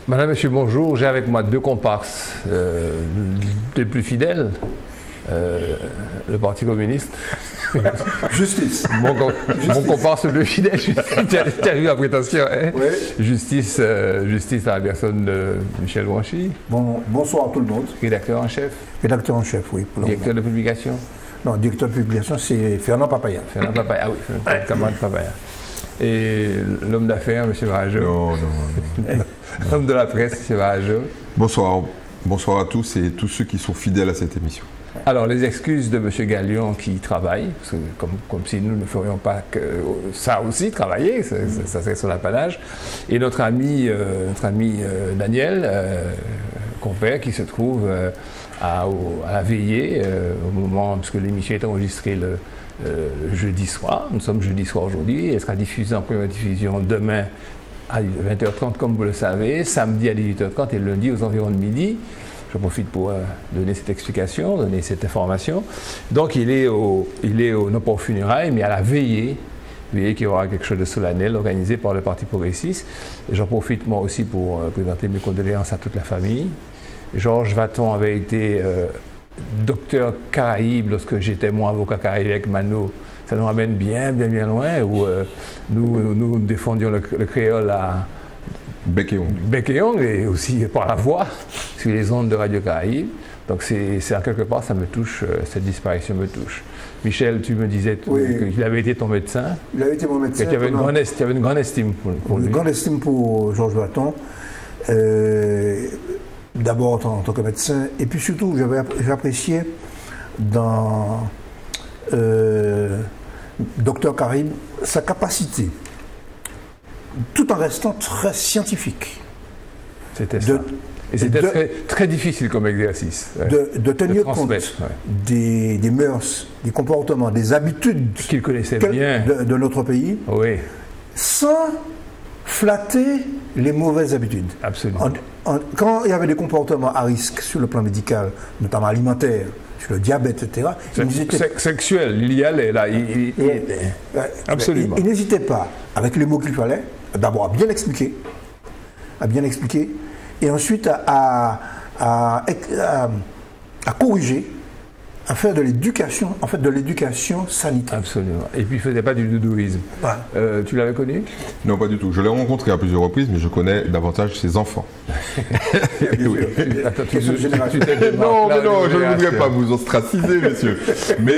Madame, Monsieur, bonjour. J'ai avec moi deux comparses les plus fidèles. Le Parti communiste. Justice. Mon comparse le plus fidèle, tu as vu la prétention, hein? Oui. Justice à la personne de Michel Branchi. Bonsoir à tout le monde. Rédacteur en chef. Rédacteur en chef, oui. Directeur de publication. Non, directeur de publication, c'est Fernand Papaya. Fernand Papaya, ah oui, camarade Papaya. Et l'homme d'affaires, M. Varajo. Non. L'homme de la presse, M. Varajo. Bonsoir à tous et tous ceux qui sont fidèles à cette émission. Alors, les excuses de M. Galion qui travaille, parce que comme si nous ne ferions pas que ça aussi, travailler, ça serait son apanage. Et notre ami Daniel, compère, qui se trouve à la veillée, au moment, puisque l'émission est enregistrée le jeudi soir. Nous sommes jeudi soir aujourd'hui. Elle sera diffusée en première diffusion demain à 20h30, comme vous le savez, samedi à 18h30 et lundi aux environs de midi. Je profite pour donner cette explication, donner cette information. Donc, il est non pas aux funérailles, mais à la veillée qui aura quelque chose de solennel organisé par le Parti progressiste. J'en profite moi aussi pour présenter mes condoléances à toute la famille. Georges Vaton avait été docteur Caraïbe lorsque j'étais mon avocat Caraïbe avec Mano. Ça nous ramène bien loin, où nous défendions le créole à Bec et ongle, et aussi par la voix sur les ondes de Radio Caraïbe. Donc c'est en quelque part, ça me touche, cette disparition me touche. Michel, tu me disais qu'il avait été ton médecin. Il avait été mon médecin. Tu avais une grande estime pour lui. Une grande estime pour Georges Vaton. D'abord en tant que médecin, et puis surtout, j'appréciais dans Docteur Caraïbe sa capacité, tout en restant très scientifique. C'était ça. Et c'était très difficile comme exercice. De tenir compte des mœurs, des comportements, des habitudes qu'il connaissait bien de notre pays, oui, sans flatter les mauvaises habitudes. Absolument. Quand il y avait des comportements à risque sur le plan médical, notamment alimentaire, sur le diabète, etc. Sexuel, il y allait là. Absolument. Il n'hésitait pas, avec les mots qu'il fallait, d'abord à bien expliquer, et ensuite à corriger, à faire de l'éducation, en fait de l'éducation sanitaire. Absolument. Et puis il ne faisait pas du doudouisme. Ouais. Tu l'avais connu? Non, pas du tout. Je l'ai rencontré à plusieurs reprises, mais je connais davantage ses enfants. Oui. Attends, non, je ne voudrais pas vous ostraciser, monsieur. Mais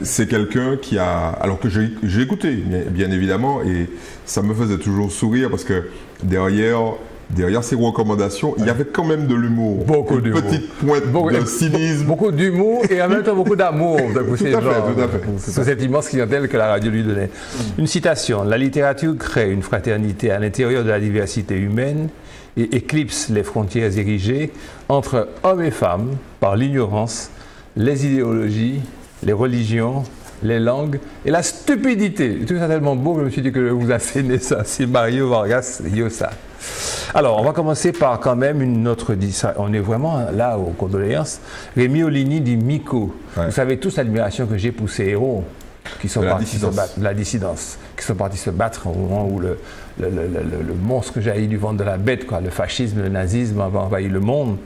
c'est quelqu'un qui a... Alors que j'ai écouté, bien évidemment, et ça me faisait toujours sourire parce que derrière ces recommandations, il y avait quand même de l'humour. Beaucoup d'humour. Une petite pointe de cynisme. Beaucoup d'humour et en même temps beaucoup d'amour. Tout à fait. C'est cette immense clientèle que la radio lui donnait. Une citation. La littérature crée une fraternité à l'intérieur de la diversité humaine et éclipse les frontières érigées entre hommes et femmes par l'ignorance, les idéologies, les religions, les langues et la stupidité. Tout ça tellement beau, je me suis dit que je vous asséner ça. C'est Mario Vargas Llosa. Alors, on va commencer par quand même une autre... On est vraiment là aux condoléances. Rémi Oligny dit Miko. Ouais. Vous savez tous l'admiration que j'ai pour ces héros qui sont partis se battre, la dissidence, qui sont partis se battre au moment où le monstre jaillit du ventre de la bête, quoi, le fascisme, le nazisme avaient envahi le monde.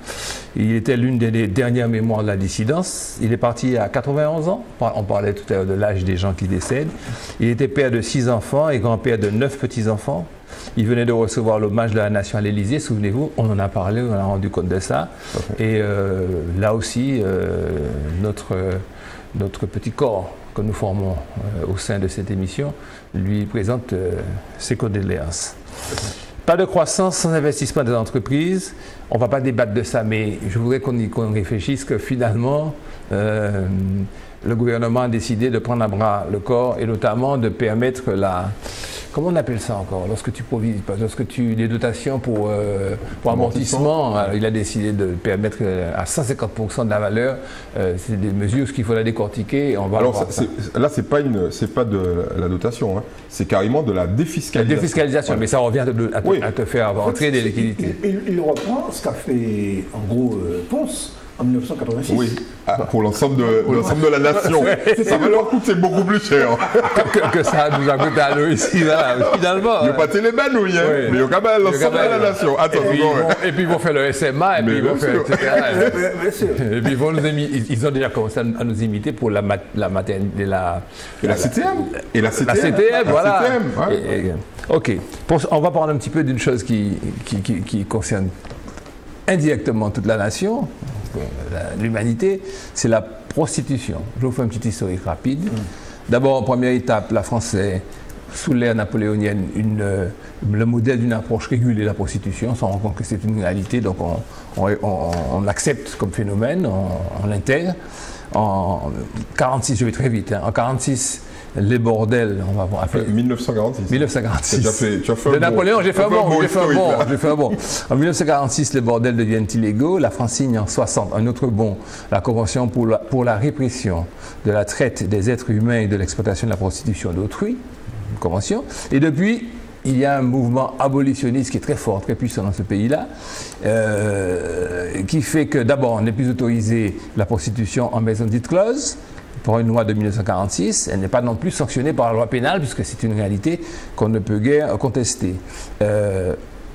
Il était l'une des dernières mémoires de la dissidence. Il est parti à 91 ans. On parlait tout à l'heure de l'âge des gens qui décèdent. Il était père de 6 enfants et grand-père de 9 petits-enfants. Il venait de recevoir l'hommage de la nation à l'Élysée, souvenez-vous, on en a parlé, on a rendu compte de ça. Okay. Et là aussi, notre petit corps que nous formons au sein de cette émission lui présente ses condoléances. Pas de croissance sans investissement des entreprises. On ne va pas débattre de ça, mais je voudrais qu'on réfléchisse que finalement, le gouvernement a décidé de prendre à bras le corps et notamment de permettre la... Comment on appelle ça encore? Les dotations pour amortissement, il a décidé de permettre à 150% de la valeur. C'est des mesures qu'il faudra décortiquer. Là, c'est pas de la dotation, hein. C'est carrément de la défiscalisation. La défiscalisation, ouais. Mais ça revient à te faire entrer des liquidités. Il reprend ce qu'a fait en gros Ponce En 1986. Oui, pour l'ensemble de la nation. Ça va leur coûter beaucoup plus cher. que ça nous a coûté à nous ici, là, finalement. Il n'y a pas Télébanouille, hein, mais il y a quand même l'ensemble de la nation. Et puis ils vont faire le SMA, et puis ils vont faire, etc. Et puis ils ont déjà commencé à nous imiter pour la maternité, la CTM. Et la CTM. La CTM, voilà. Ouais. Ok. On va parler un petit peu d'une chose qui concerne indirectement toute la nation, l'humanité, c'est la prostitution. Je vous fais un petit historique rapide. D'abord, en première étape, la France est, sous l'ère napoléonienne, le modèle d'une approche régulée de la prostitution. On s'en rend compte que c'est une réalité, donc on l'accepte comme phénomène, on l'intègre. En 1946, je vais très vite, hein, en 1946, les bordels, on va voir. 1946. 1946. Tu as fait de Napoléon, j'ai fait un bon. En 1946, les bordels deviennent illégaux. La France signe en 60 un autre bon, la Convention pour la répression de la traite des êtres humains et de l'exploitation de la prostitution d'autrui. Une convention. Et depuis, il y a un mouvement abolitionniste qui est très fort, très puissant dans ce pays-là, qui fait que d'abord, on n'est plus autorisé la prostitution en maison dite close. Pour une loi de 1946, elle n'est pas non plus sanctionnée par la loi pénale, puisque c'est une réalité qu'on ne peut guère contester.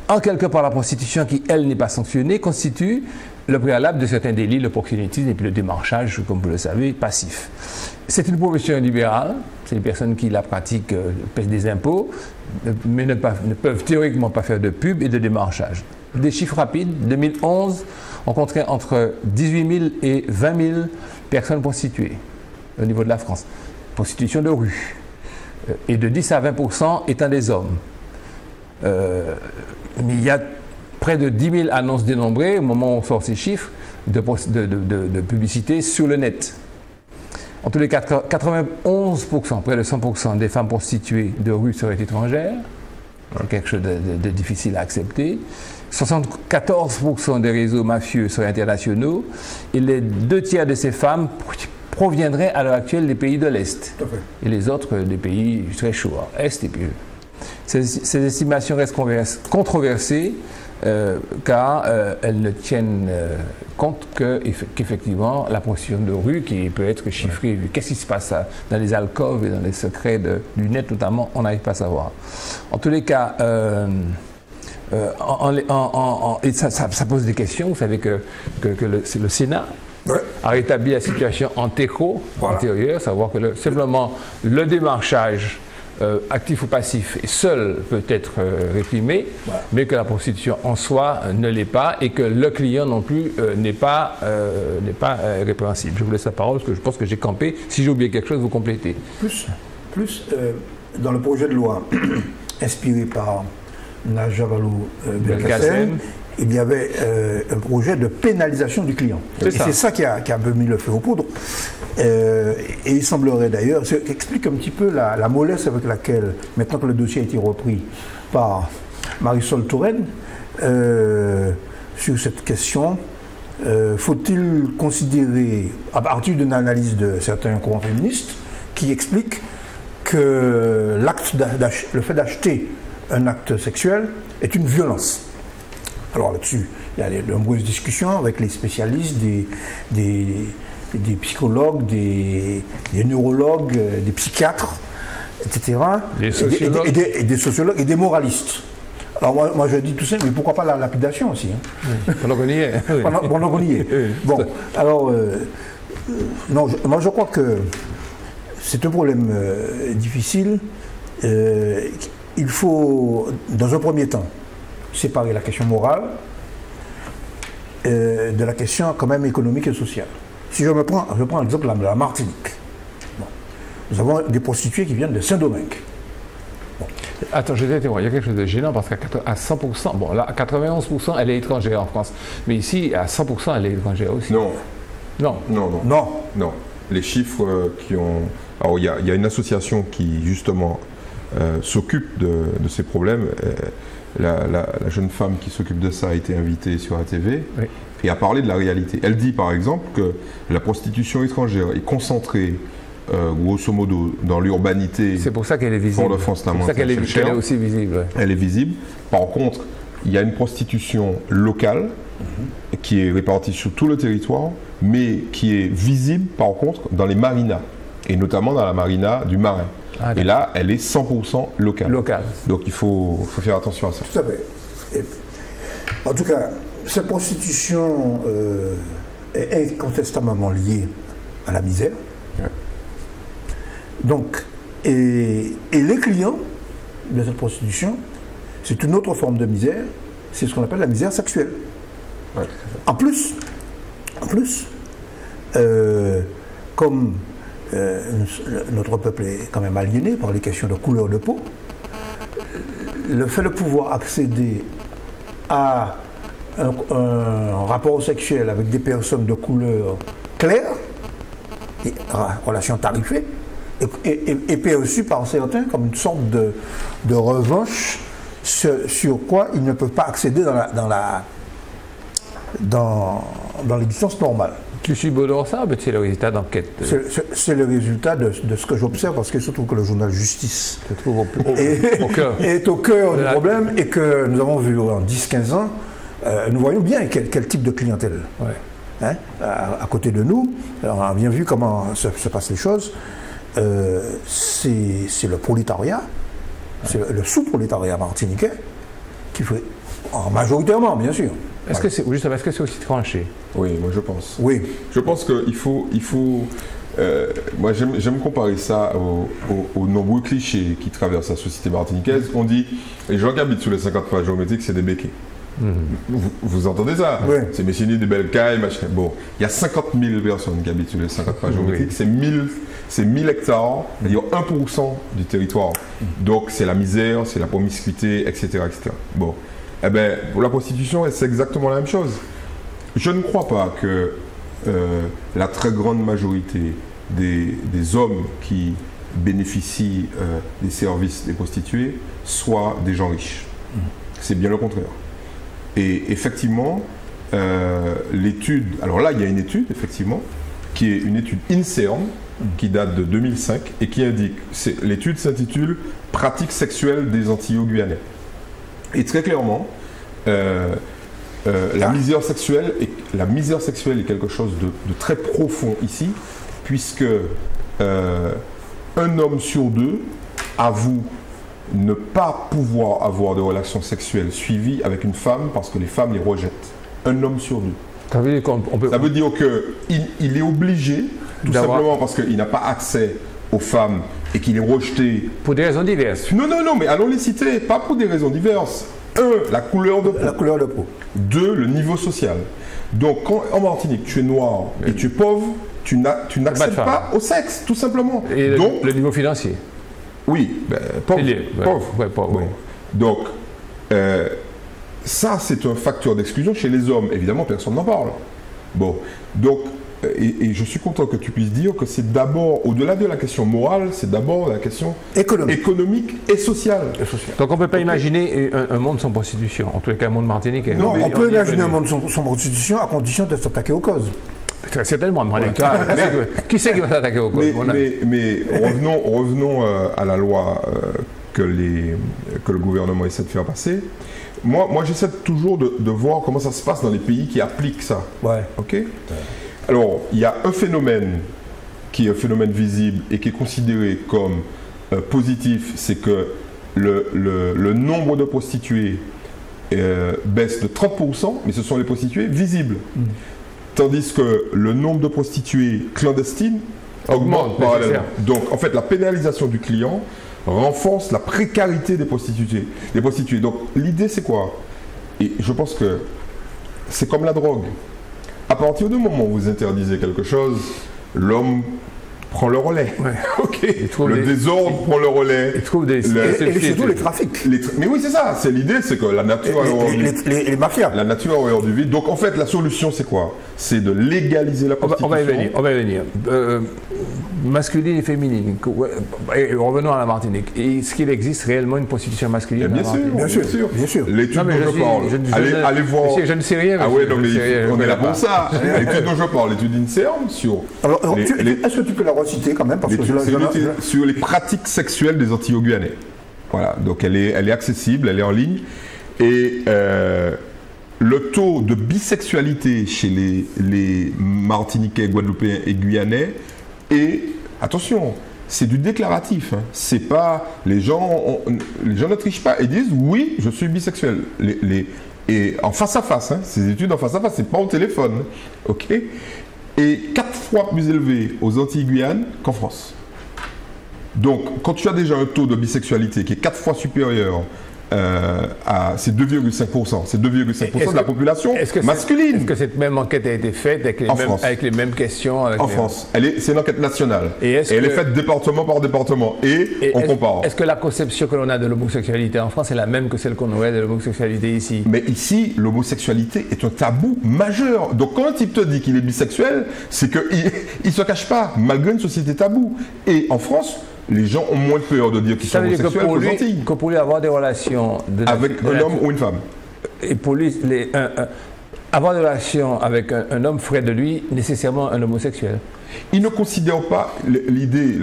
En quelque part, la prostitution, qui, elle, n'est pas sanctionnée, constitue le préalable de certains délits, le proxénétisme et puis le démarchage, comme vous le savez, passif. C'est une profession libérale, c'est les personnes qui la pratiquent paient des impôts, mais ne peuvent théoriquement pas faire de pub et de démarchage. Des chiffres rapides, 2011, on compterait entre 18 000 et 20 000 personnes prostituées au niveau de la France. Prostitution de rue. Et de 10 à 20% étant des hommes. Mais il y a près de 10 000 annonces dénombrées au moment où on sort ces chiffres de publicité sur le net. En tous les cas, 91%, près de 100% des femmes prostituées de rue seraient étrangères. Quelque chose de difficile à accepter. 74% des réseaux mafieux seraient internationaux. Et les 2/3 de ces femmes proviendraient à l'heure actuelle des pays de l'Est. Et les autres des pays très chauds, Est et puis Ces estimations restent controversées car elles ne tiennent compte qu'effectivement la prostitution de rue qui peut être chiffrée, qu'est-ce qui se passe dans les alcôves et dans les secrets du net notamment, on n'arrive pas à savoir. En tous les cas, et ça pose des questions. Vous savez que le Sénat a rétabli la situation antérieure, savoir que simplement le démarchage actif ou passif seul peut être réprimé, mais que la prostitution en soi ne l'est pas et que le client non plus n'est pas répréhensible. Je vous laisse la parole parce que je pense que j'ai campé. Si j'ai oublié quelque chose, vous complétez. Plus dans le projet de loi inspiré par Najavalou Belkacem, il y avait un projet de pénalisation du client. Et c'est ça qui a un peu mis le feu aux poudres. Et il semblerait d'ailleurs, ça explique un petit peu la mollesse avec laquelle, maintenant que le dossier a été repris par Marisol Touraine, sur cette question, faut-il considérer, à partir d'une analyse de certains courants féministes, qui expliquent que le fait d'acheter un acte sexuel est une violence. Alors là-dessus, il y a de nombreuses discussions avec les spécialistes, des psychologues, des neurologues, des psychiatres, etc. Des sociologues. Et des sociologues et des moralistes. Alors moi je dis tout ça, mais pourquoi pas la lapidation aussi, hein. Pendant qu'on y est. Pendant qu'on y est. Bon, alors, non, moi je crois que c'est un problème difficile. Il faut, dans un premier temps, séparer la question morale de la question quand même économique et sociale. Si je prends l'exemple de la Martinique. Bon. Nous avons des prostituées qui viennent de Saint-Domingue. Bon. Attends, je vais t'interrompre. Il y a quelque chose de gênant parce qu'à 100%, bon là, à 91%, elle est étrangère en France. Mais ici, à 100%, elle est étrangère aussi. Non. Les chiffres qui ont... Alors, il y a une association qui, justement, s'occupe de ces problèmes. La jeune femme qui s'occupe de ça a été invitée sur la TV et a parlé de la réalité. Elle dit, par exemple, que la prostitution étrangère est concentrée grosso modo dans l'urbanité. C'est pour ça qu'elle est visible. C'est pour ça qu'elle est aussi visible. Elle est visible. Par contre, il y a une prostitution locale qui est répartie sur tout le territoire, mais qui est visible par contre dans les marinas, et notamment dans la marina du Marin. Et là, elle est 100% locale. Donc il faut faire attention à ça. Tout à fait. En tout cas, cette prostitution est incontestablement liée à la misère. Ouais. Donc, et les clients de cette prostitution, c'est une autre forme de misère, c'est ce qu'on appelle la misère sexuelle. Ouais. En plus, comme notre peuple est quand même aliéné par les questions de couleur de peau, le fait de pouvoir accéder à un rapport sexuel avec des personnes de couleur claire, et relation tarifée, est perçu par certains comme une sorte de revanche sur quoi ils ne peuvent pas accéder dans l'existence normale. Tu subodores ça, mais c'est le résultat d'enquête. C'est le résultat de ce que j'observe, parce que surtout que le journal Justice est au cœur du problème, et que nous avons vu en 10-15 ans, nous voyons bien quel type de clientèle. Ouais. Hein, à côté de nous, on a bien vu comment se passent les choses. C'est le prolétariat, c'est le sous-prolétariat martiniquais qui fait, majoritairement bien sûr. Est-ce que c'est aussi tranché? Oui, moi je pense. Oui. Je pense qu'il faut moi j'aime comparer ça aux nombreux clichés qui traversent la société martiniquaise. On dit, les gens qui habitent sur les 50 pas géométriques, c'est des béquets. Vous entendez ça? Oui. C'est Messini, des belles cailles, machin. Bon, il y a 50 000 personnes qui habitent sur les 50 pas géométriques. Oui. C'est 1000 hectares, c'est-à-dire 1% du territoire. Donc c'est la misère, c'est la promiscuité, etc., etc. Bon, eh bien, pour la prostitution, c'est exactement la même chose. Je ne crois pas que la très grande majorité des hommes qui bénéficient des services des prostituées soient des gens riches. C'est bien le contraire. Et effectivement, l'étude, alors là il y a une étude effectivement, qui est une étude INSERM, qui date de 2005 et qui indique, l'étude s'intitule « Pratiques sexuelles des Antillo-Guyanais ». Et très clairement, la misère sexuelle est quelque chose de très profond ici, puisque un homme sur deux avoue ne pas pouvoir avoir de relations sexuelles suivies avec une femme parce que les femmes les rejettent. Un homme sur deux. Ça veut dire qu'il est obligé, tout simplement parce qu'il n'a pas accès aux femmes et qu'il est rejeté. Pour des raisons diverses. Non, mais allons les citer, pas pour des raisons diverses. 1, la couleur de peau. 2, le niveau social. Donc, quand en Martinique, tu es noir et tu es pauvre, tu n'accèdes pas au sexe, tout simplement. Et donc, le niveau financier. Oui, pauvre. Ouais, pauvre. Oui. Donc, ça, c'est un facteur d'exclusion chez les hommes. Évidemment, personne n'en parle. Bon, donc, et je suis content que tu puisses dire que c'est d'abord, au-delà de la question morale, c'est d'abord la question économique et sociale. Donc, on ne peut pas imaginer un monde sans prostitution, en tous les cas, un monde martiniquais. Non, on peut imaginer un monde sans prostitution à condition de s'attaquer aux causes. Certainement, qui c'est qui va s'attaquer aux causes? Mais revenons à la loi que le gouvernement essaie de faire passer. Moi j'essaie toujours de voir comment ça se passe dans les pays qui appliquent ça. Ouais. Ok. Alors, il y a un phénomène qui est un phénomène visible et qui est considéré comme positif, c'est que le nombre de prostituées baisse de 30%, mais ce sont les prostituées visibles. Tandis que le nombre de prostituées clandestines augmente parallèlement. Donc, en fait, la pénalisation du client renforce la précarité des prostituées. Donc, l'idée, c'est quoi? Et je pense que c'est comme la drogue. À partir du moment où vous interdisez quelque chose, l'homme prend le relais. Ouais. Okay. Le désordre prend le relais. Et surtout les trafics. Mais oui, c'est ça. C'est l'idée, c'est que la nature a horreur les mafias. La nature a horreur du vide. Donc en fait, la solution, c'est quoi? C'est de légaliser la prostitution. On va y venir. Masculine et féminine. Et revenons à la Martinique. Est-ce qu'il existe réellement une prostitution masculine? Bien sûr. L'étude dont je parle. Allez voir. Je ne sais rien. Ah ouais, non, mais on est là pour ça. L'étude dont je parle, l'étude INSERM sur. Alors, est-ce que tu peux la reciter quand même, parce que sur les pratiques sexuelles des Antillo-Guyanais. Voilà, donc elle est accessible, elle est en ligne. Et le le taux de bisexualité chez les Martiniquais, Guadeloupéens et Guyanais est, attention, c'est du déclaratif. Hein. C'est pas les gens ne trichent pas et disent oui, je suis bisexuel. Et en face à face, hein, ces études en face à face, c'est pas au téléphone, ok. Et 4 fois plus élevé aux Antilles-Guyane qu'en France. Donc, quand tu as déjà un taux de bisexualité qui est 4 fois supérieur c'est 2,5%. C'est 2,5% de la population masculine. Est-ce que cette même enquête a été faite avec les mêmes questions en France. C'est une enquête nationale. Et elle est faite département par département. Et on compare. Est-ce que la conception que l'on a de l'homosexualité en France est la même que celle qu'on aurait de l'homosexualité ici? Mais ici, l'homosexualité est un tabou majeur. Donc quand un type te dit qu'il est bisexuel, c'est qu'il ne se cache pas, malgré une société taboue. Et en France, les gens ont moins peur de dire qu'ils sont homosexuels qu'aux Antilles. Que pour lui avoir des relations avec un homme ou une femme. Et pour lui, avoir des relations avec un homme ferait de lui nécessairement un homosexuel. Il ne considère pas l'idée,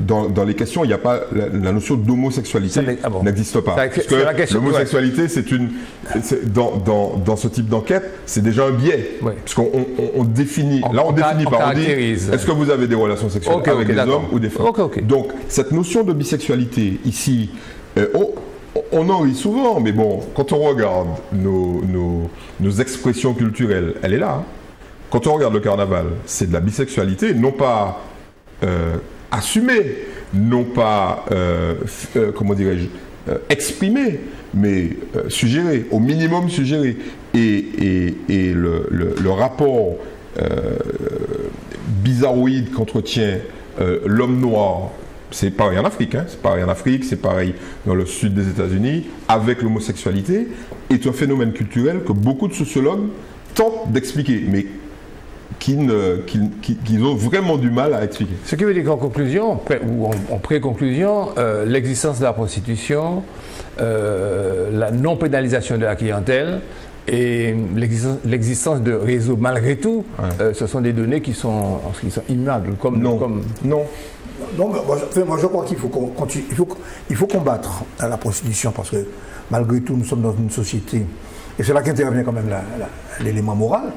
dans les questions, il n'y a pas la notion d'homosexualité n'existe pas. Parce que l'homosexualité, dans ce type d'enquête, c'est déjà un biais. Oui. Parce qu'on définit, on définit par, on dit, est-ce que vous avez des relations sexuelles avec des hommes ou des femmes? Donc, cette notion de bisexualité, ici, on en rit souvent, mais bon, quand on regarde nos expressions culturelles, elle est là. Hein. Quand on regarde le carnaval, c'est de la bisexualité, non pas assumée, non pas, comment dirais-je, exprimée, mais suggérée, au minimum suggérée. Et le rapport bizarroïde qu'entretient l'homme noir, c'est pareil en Afrique, hein, c'est pareil en Afrique, c'est pareil dans le sud des États-Unis, avec l'homosexualité, est un phénomène culturel que beaucoup de sociologues tentent d'expliquer, mais qu'ils ont vraiment du mal à expliquer. Ce qui veut dire qu'en conclusion, ou en pré-conclusion, l'existence de la prostitution, la non-pénalisation de la clientèle et l'existence de réseaux, malgré tout, ce sont des données qui sont immuables. Non, moi je crois qu'il faut combattre la prostitution parce que malgré tout nous sommes dans une société, et c'est là qu'intervient quand même l'élément moral,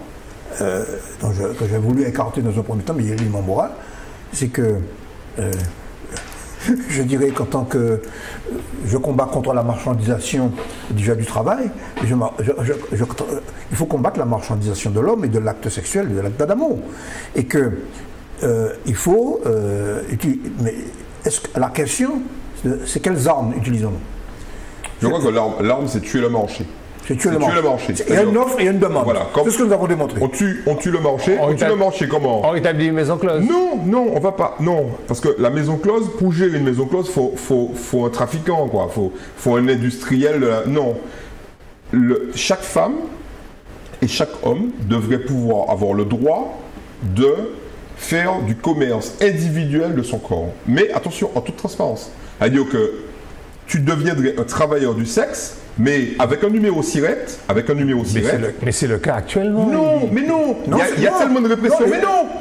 que j'ai voulu écarter dans un premier temps, mais il y a l'élément moral, c'est que je dirais qu'en tant que je combats contre la marchandisation du travail, il faut combattre la marchandisation de l'homme et de l'acte sexuel, de l'acte d'amour. Et que il faut mais la question, c'est quelles armes utilisons-nous? Je crois que l'arme, c'est tuer le marché. C'est tuer le marché. Il y a une offre et une demande. Voilà, c'est ce que nous avons démontré. On tue le marché. On tue le marché comment? On établit une maison close. Non, on va pas. Non, parce que la maison close, pour gérer une maison close, faut un trafiquant, quoi. Faut un industriel. Non. Chaque femme et chaque homme devrait pouvoir avoir le droit de faire du commerce individuel de son corps. Mais attention, en toute transparence. C'est-à-dire que tu deviendrais un travailleur du sexe, mais avec un numéro SIRET, Mais c'est le cas actuellement. Non, mais non. Il y a tellement de répression.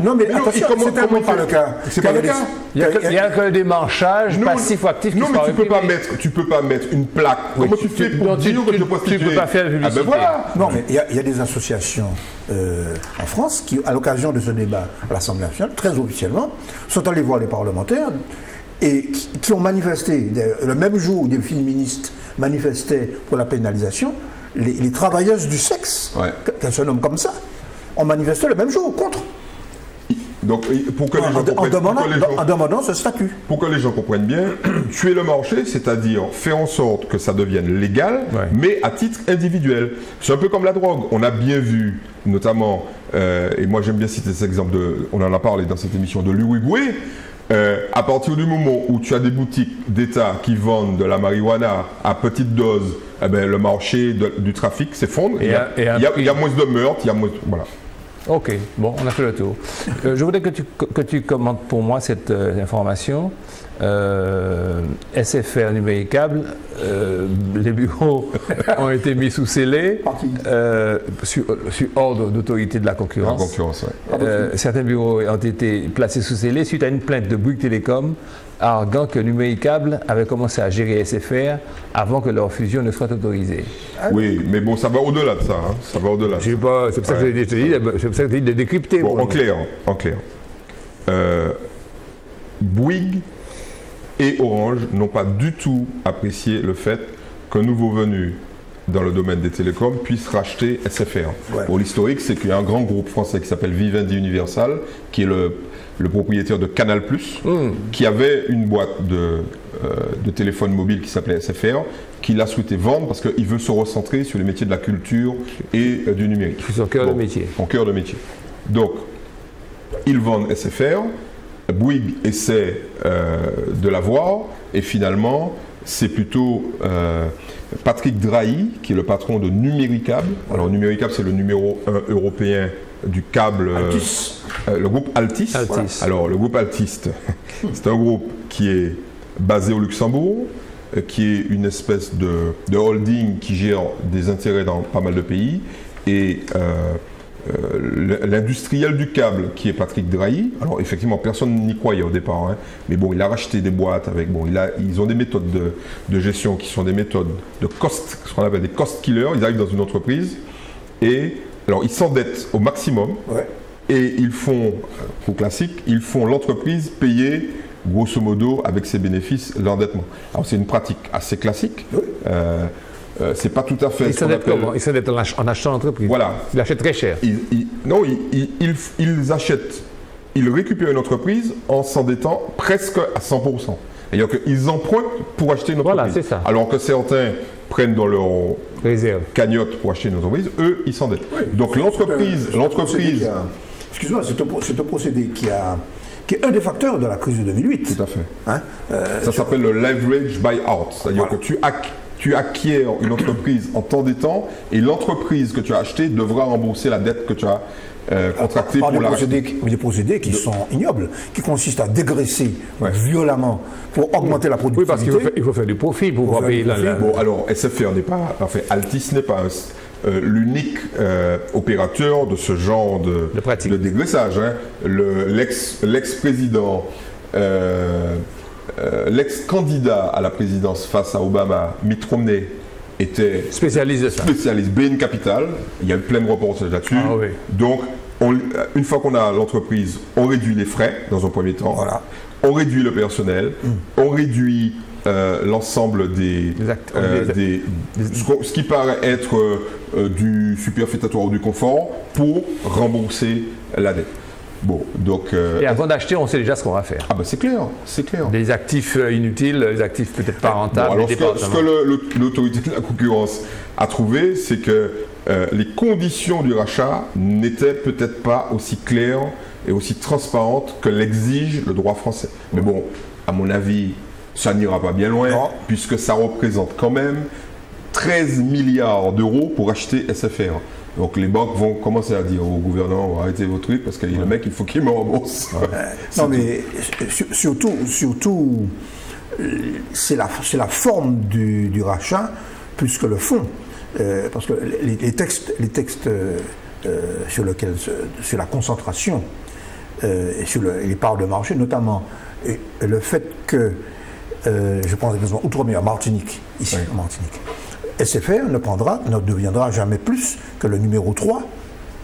Non, mais attention, c'est tellement pas le cas. C'est pas le cas. Il y a que le démarchage passif ou actif qui non, mais tu peux pas mettre une plaque. Comment tu fais pour dire que je prostituée? Tu peux pas faire la publicité. Voilà. Non, mais il y a des associations en France qui, à l'occasion de ce débat à l'Assemblée nationale, très officiellement, sont allés voir les parlementaires et qui ont manifesté, le même jour où des féministes manifestaient pour la pénalisation, les travailleuses du sexe, qu'elles se nomment comme ça, ont manifesté le même jour contre. Donc, pour que les gens comprennent, en demandant ce statut. Pour que les gens comprennent bien, tuer le marché, c'est-à-dire faire en sorte que ça devienne légal, mais à titre individuel. C'est un peu comme la drogue. On a bien vu, notamment, et moi j'aime bien citer cet exemple, on en a parlé dans cette émission, de l'Uruguay. À partir du moment où tu as des boutiques d'État qui vendent de la marijuana à petite dose, le marché du trafic s'effondre. Il y a moins de meurtres, il y a moins. Voilà. Ok, bon, on a fait le tour. Je voudrais que tu commentes pour moi cette information. SFR Numéricable, les bureaux ont été mis sous scellé sur ordre d'autorité de la concurrence. Certains bureaux ont été placés sous scellé suite à une plainte de Bouygues Télécom arguant que Numéricable avait commencé à gérer SFR avant que leur fusion ne soit autorisée. Oui, mais bon, ça va au-delà de ça. Hein. Ça va au-delà. C'est pour ça que j'ai dit de décrypter. Bon, en clair. Bouygues et Orange n'ont pas du tout apprécié le fait qu'un nouveau venu dans le domaine des télécoms puisse racheter SFR. Bon, l'historique, c'est qu'il y a un grand groupe français qui s'appelle Vivendi Universal, qui est le propriétaire de Canal+, qui avait une boîte de téléphone mobile qui s'appelait SFR, qu'il a souhaité vendre parce qu'il veut se recentrer sur les métiers de la culture et du numérique. C'est son cœur de métier. Son cœur de métier. Donc, ils vendent SFR, Bouygues essaie de l'avoir, et finalement, c'est plutôt Patrick Drahi, qui est le patron de Numéricable. Alors, Numéricable, c'est le numéro 1 européen du câble. Le groupe Altis. Alors, le groupe Altis, c'est un groupe qui est basé au Luxembourg, qui est une espèce de holding qui gère des intérêts dans pas mal de pays. Et l'industriel du câble, qui est Patrick Drahi, alors effectivement, personne n'y croyait au départ, hein, mais bon, il a racheté des boîtes avec, bon, ils ont des méthodes de gestion qui sont des méthodes de cost, ce qu'on appelle des cost killers. Ils arrivent dans une entreprise et, alors, ils s'endettent au maximum et ils font, pour classique, ils font l'entreprise payer, grosso modo, avec ses bénéfices, l'endettement. Alors, c'est une pratique assez classique. C'est pas tout à fait. Ils s'endettent comment? Ils s'endettent en achetant l'entreprise. Voilà. Ils achètent très cher. Ils achètent, ils récupèrent une entreprise en s'endettant presque à 100%. C'est-à-dire qu'ils empruntent pour acheter une entreprise. Voilà, c'est ça. Alors que certains prennent dans leur cagnotte pour acheter une entreprise, eux, ils s'endettent. Oui. Donc l'entreprise. Excuse-moi, c'est un procédé qui est un des facteurs de la crise de 2008. Tout à fait. Hein? Ça s'appelle le leverage buyout. C'est-à-dire que tu acquiers une entreprise en t'endettant et l'entreprise que tu as achetée devra rembourser la dette que tu as contractée pour la racheter. Des procédés qui sont ignobles, qui consistent à dégraisser violemment pour augmenter la productivité. Oui, parce qu'il faut faire du profit pour pouvoir payer la... Bon, alors SFR n'est pas... Enfin, Altis n'est pas l'unique opérateur de ce genre de dégraissage. Hein. L'ex-président... l'ex-candidat à la présidence face à Obama, Mitt Romney, était spécialiste de ça. Spécialiste Bain Capital. Il y a eu plein de reportages là-dessus. Oui. Donc, une fois qu'on a l'entreprise, on réduit les frais dans un premier temps. Voilà. On réduit le personnel. On réduit l'ensemble ce qui paraît être du superfétatoire ou du confort pour rembourser la dette. Bon, donc, et avant d'acheter, on sait déjà ce qu'on va faire. Ah ben c'est clair, c'est clair. Des actifs inutiles, des actifs peut-être pas rentables. Bon, alors ce que l'autorité de la concurrence a trouvé, c'est que les conditions du rachat n'étaient peut-être pas aussi claires et aussi transparentes que l'exige le droit français. Mais bon, à mon avis, ça n'ira pas bien loin, puisque ça représente quand même 13 milliards d'euros pour acheter SFR. Donc les banques vont commencer à dire au gouvernement, arrêtez vos trucs parce que le mec, il faut qu'il me rembourse. Non mais surtout c'est la forme du rachat plus que le fond. Parce que les textes sur la concentration et sur les parts de marché, notamment le fait que, je prends l'exemple Outre-mer, Martinique, ici en Martinique, SFR ne deviendra jamais plus que le numéro 3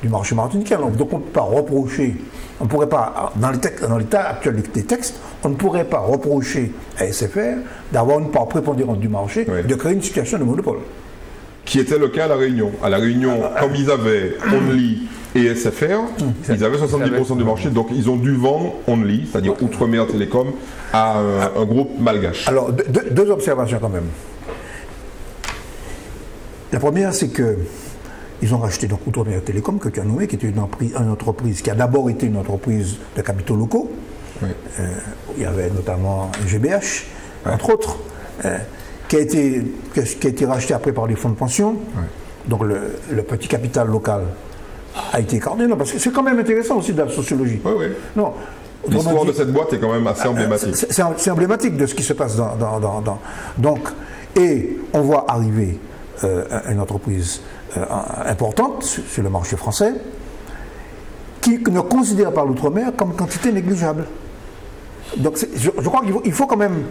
du marché martiniquais. Donc on ne peut pas reprocher, on ne pourrait pas, dans l'état actuel des textes, on ne pourrait pas reprocher à SFR d'avoir une part prépondérante du marché, de créer une situation de monopole. Qui était le cas à La Réunion. À La Réunion, comme ils avaient Only et SFR, ils avaient 70% du marché, donc ils ont dû vendre Only, c'est-à-dire Outre-mer Télécom, à un groupe malgache. Alors, deux observations quand même. La première, c'est qu'ils ont racheté donc Outre-mer Télécom, que tu as nommé, qui était une entreprise qui a d'abord été une entreprise de capitaux locaux. Il y avait notamment GBH, entre autres, qui a été racheté après par des fonds de pension. Donc le petit capital local a été écarté. Non, parce que c'est quand même intéressant aussi de la sociologie. Non, L'histoire de cette boîte est quand même assez emblématique. C'est emblématique de ce qui se passe Donc, et on voit arriver une entreprise importante sur le marché français qui ne considère pas l'outre-mer comme quantité négligeable. Donc je crois qu'il faut quand même...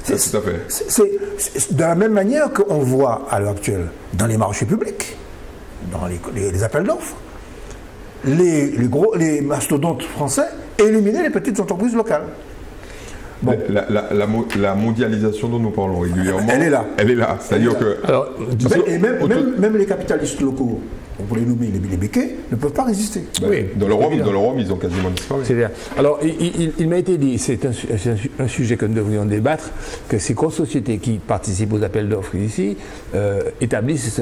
Tout à fait. C'est de la même manière qu'on voit à l'heure actuelle dans les marchés publics, dans les appels d'offres, les mastodontes français éliminer les petites entreprises locales. Bon. La mondialisation dont nous parlons régulièrement, elle est là. Elle est là. C'est-à-dire que... Alors, et même les capitalistes locaux, on pourrait les nommer les béquets, ne peuvent pas résister. Oui, dans le Rhum, ils ont quasiment disparu. C'est-à-dire, alors, il m'a été dit, c'est un sujet que nous devrions débattre, que ces grosses sociétés qui participent aux appels d'offres ici établissent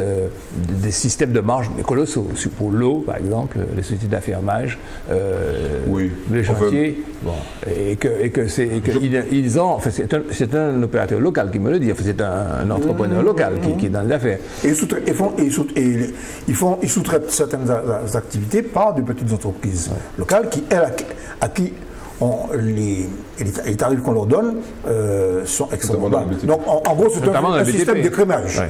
des systèmes de marge colossaux. Pour l'eau, par exemple, les sociétés d'affermage, les chantiers, ils ont, enfin, c'est un opérateur local qui me le dit, enfin, c'est un entrepreneur local qui est dans les affaires. Ils sous-traitent certaines activités par de petites entreprises locales à qui les tarifs qu'on leur donne sont extrêmement bas. Donc en gros, c'est un système d'écrémage. Ouais.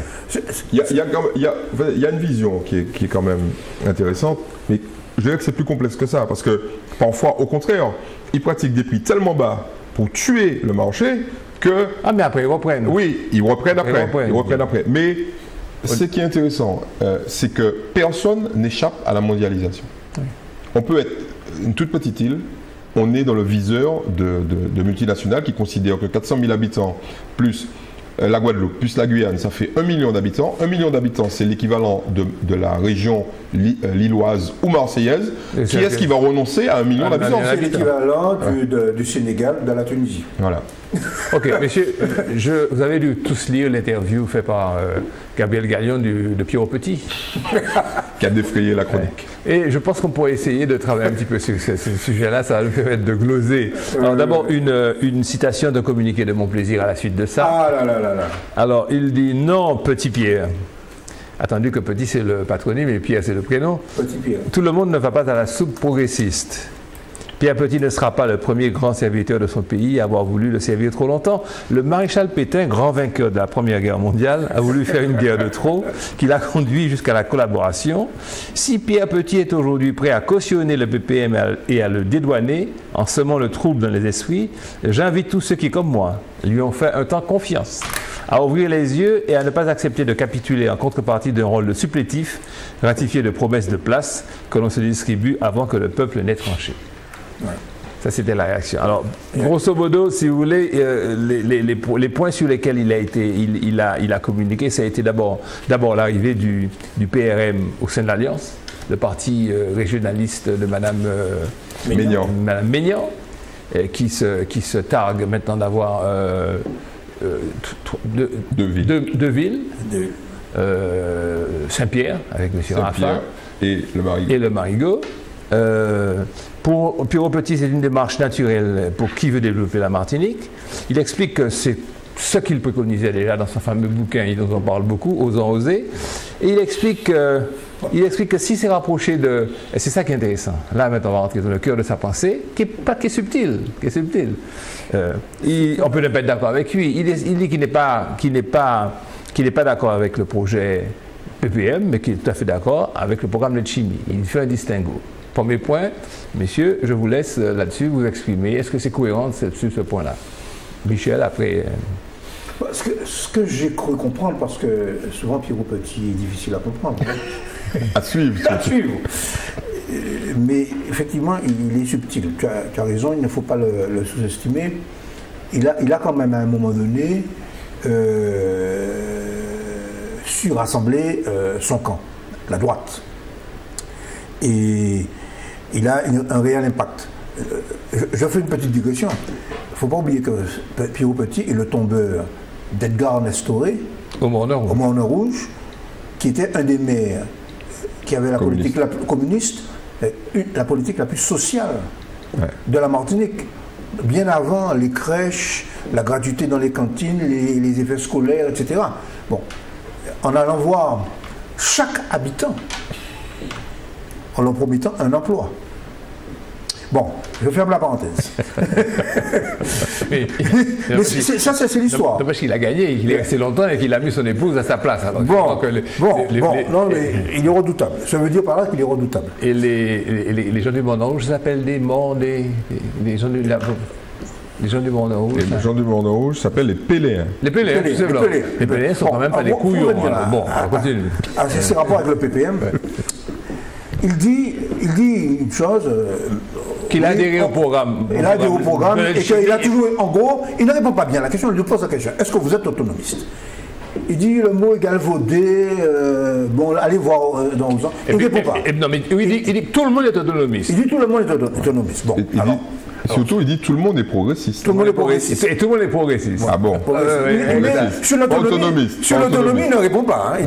Il y a une vision qui est quand même intéressante, mais je dirais que c'est plus complexe que ça, parce que parfois, au contraire, ils pratiquent des prix tellement bas pour tuer le marché que... Ah, mais après, ils reprennent. Oui, ils reprennent après. Mais ce qui est intéressant, c'est que personne n'échappe à la mondialisation. Oui. On peut être une toute petite île, on est dans le viseur de multinationales qui considèrent que 400 000 habitants plus la Guadeloupe, plus la Guyane, ça fait 1 million d'habitants. 1 million d'habitants, c'est l'équivalent de la région lilloise ou marseillaise. Qui est-ce qui va renoncer à 1 million d'habitants? C'est l'équivalent du Sénégal, de la Tunisie. Voilà. Ok, messieurs, vous avez dû tous lire l'interview faite par Gabriel Gagnon de Pierrot Petit. Qui a défrayé la chronique. Et je pense qu'on pourrait essayer de travailler un petit peu sur ce sujet-là, ça va nous permettre de gloser. Alors d'abord, une citation d'un communiqué de Mon Plaisir à la suite de ça. Ah là là là là. Alors, il dit « Non, Petit Pierre ». Attendu que Petit, c'est le patronyme et Pierre, c'est le prénom. Petit Pierre. Tout le monde ne va pas à la soupe progressiste. Pierre Petit ne sera pas le premier grand serviteur de son pays à avoir voulu le servir trop longtemps. Le maréchal Pétain, grand vainqueur de la Première Guerre mondiale, a voulu faire une guerre de trop qui l'a conduit jusqu'à la collaboration. Si Pierre Petit est aujourd'hui prêt à cautionner le PPM et à le dédouaner en semant le trouble dans les esprits, j'invite tous ceux qui, comme moi, lui ont fait un temps confiance à ouvrir les yeux et à ne pas accepter de capituler en contrepartie d'un rôle de supplétif, ratifié de promesses de place que l'on se distribue avant que le peuple n'ait tranché. Ouais. Ça, c'était la réaction. Alors, grosso modo, si vous voulez, les points sur lesquels il a communiqué, ça a été d'abord l'arrivée du PRM au sein de l'Alliance, le parti régionaliste de Mme Maignan, qui se targue maintenant d'avoir deux villes. Saint-Pierre, avec M. Raffin, et le Marigot. Pour Pierrot Petit, c'est une démarche naturelle pour qui veut développer la Martinique. Il explique que c'est ce qu'il préconisait déjà dans son fameux bouquin, il nous en parle beaucoup, Osons oser. Et il explique que si c'est rapproché de... Et c'est ça qui est intéressant. Là, maintenant, on va rentrer dans le cœur de sa pensée, qui est subtil. On peut ne pas être d'accord avec lui. Il dit qu'il n'est pas d'accord avec le projet PPM, mais qu'il est tout à fait d'accord avec le programme de chimie. Il fait un distinguo. Premier point, messieurs, je vous laisse là-dessus vous exprimer. Est-ce que c'est cohérent sur ce point-là? Michel, après... Ce que j'ai cru comprendre, parce que souvent Pierrot Petit est difficile à comprendre. À suivre. Mais effectivement, il est subtil. Tu as raison, il ne faut pas le sous-estimer. Il a quand même à un moment donné su rassembler son camp, la droite. Et il a un réel impact. Je fais une petite digression. Il ne faut pas oublier que Pierrot Petit est le tombeur d'Edgar Nestoré au Morne Rouge, qui était un des maires qui avait la politique communiste, la politique la plus sociale de la Martinique. Bien avant les crèches, la gratuité dans les cantines, les effets scolaires, etc. Bon, en allant voir chaque habitant, en leur promettant un emploi. Bon, je ferme la parenthèse. Mais ça, c'est l'histoire. Parce qu'il a gagné, il est resté longtemps et qu'il a mis son épouse à sa place. Alors, non, mais il est redoutable. Ça veut dire par là qu'il est redoutable. Et les gens du monde rouge s'appellent des gens du... Les gens du monde rouge. Les gens du monde rouge s'appellent les Péléens. Les Péléens, les Péléens sont quand même pas des couillons. Bon, on continue. C'est rapport avec le PPM. Il dit une chose. Qu'il a adhéré au programme. Il a adhéré au programme et qu'il a toujours, en gros, il ne répond pas bien à la question. Il lui pose la question, est-ce que vous êtes autonomiste? Il dit le mot est galvaudé, bon, allez voir dans vos ans. Il ne répond pas. Non, mais il dit tout le monde est autonomiste. Il dit tout le monde est autonomiste. Bon, alors. Surtout, il dit tout le monde est progressiste. Tout le monde est progressiste. Et tout le monde est progressiste. Ah bon? Sur l'autonomie, il ne répond pas.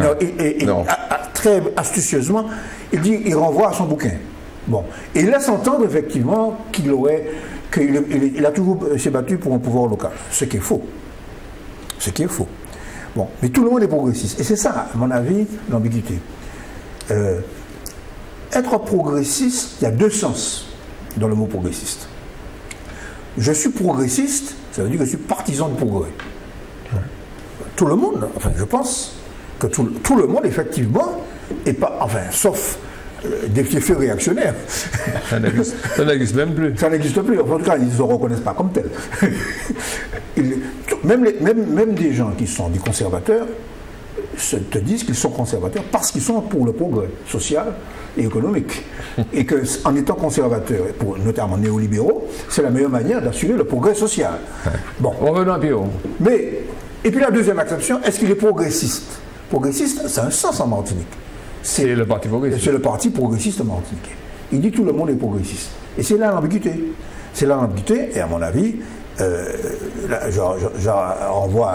Très astucieusement, il renvoie à son bouquin. Bon. Et il laisse entendre effectivement qu'il a toujours s'est battu pour un pouvoir local. Ce qui est faux. Ce qui est faux. Bon. Mais tout le monde est progressiste. Et c'est ça, à mon avis, l'ambiguïté. Être progressiste, il y a deux sens dans le mot progressiste. Je suis progressiste, ça veut dire que je suis partisan de progrès. Tout le monde, enfin je pense que tout le monde effectivement, et pas, enfin sauf des faits réactionnaires. Ça n'existe même plus. Ça n'existe plus, en tout cas ils ne se reconnaissent pas comme tels. Même des gens qui sont des conservateurs te disent qu'ils sont conservateurs parce qu'ils sont pour le progrès social et économique. Et qu'en étant conservateurs, notamment néolibéraux, c'est la meilleure manière d'assurer le progrès social. Bon. Revenons à Pierrot. Et puis la deuxième acception, est-ce qu'il est progressiste? Progressiste, c'est un sens en Martinique. C'est le parti progressiste. C'est le parti progressiste martiniquais. Il dit tout le monde est progressiste. Et c'est là l'ambiguïté. C'est là l'ambiguïté, et à mon avis, je renvoie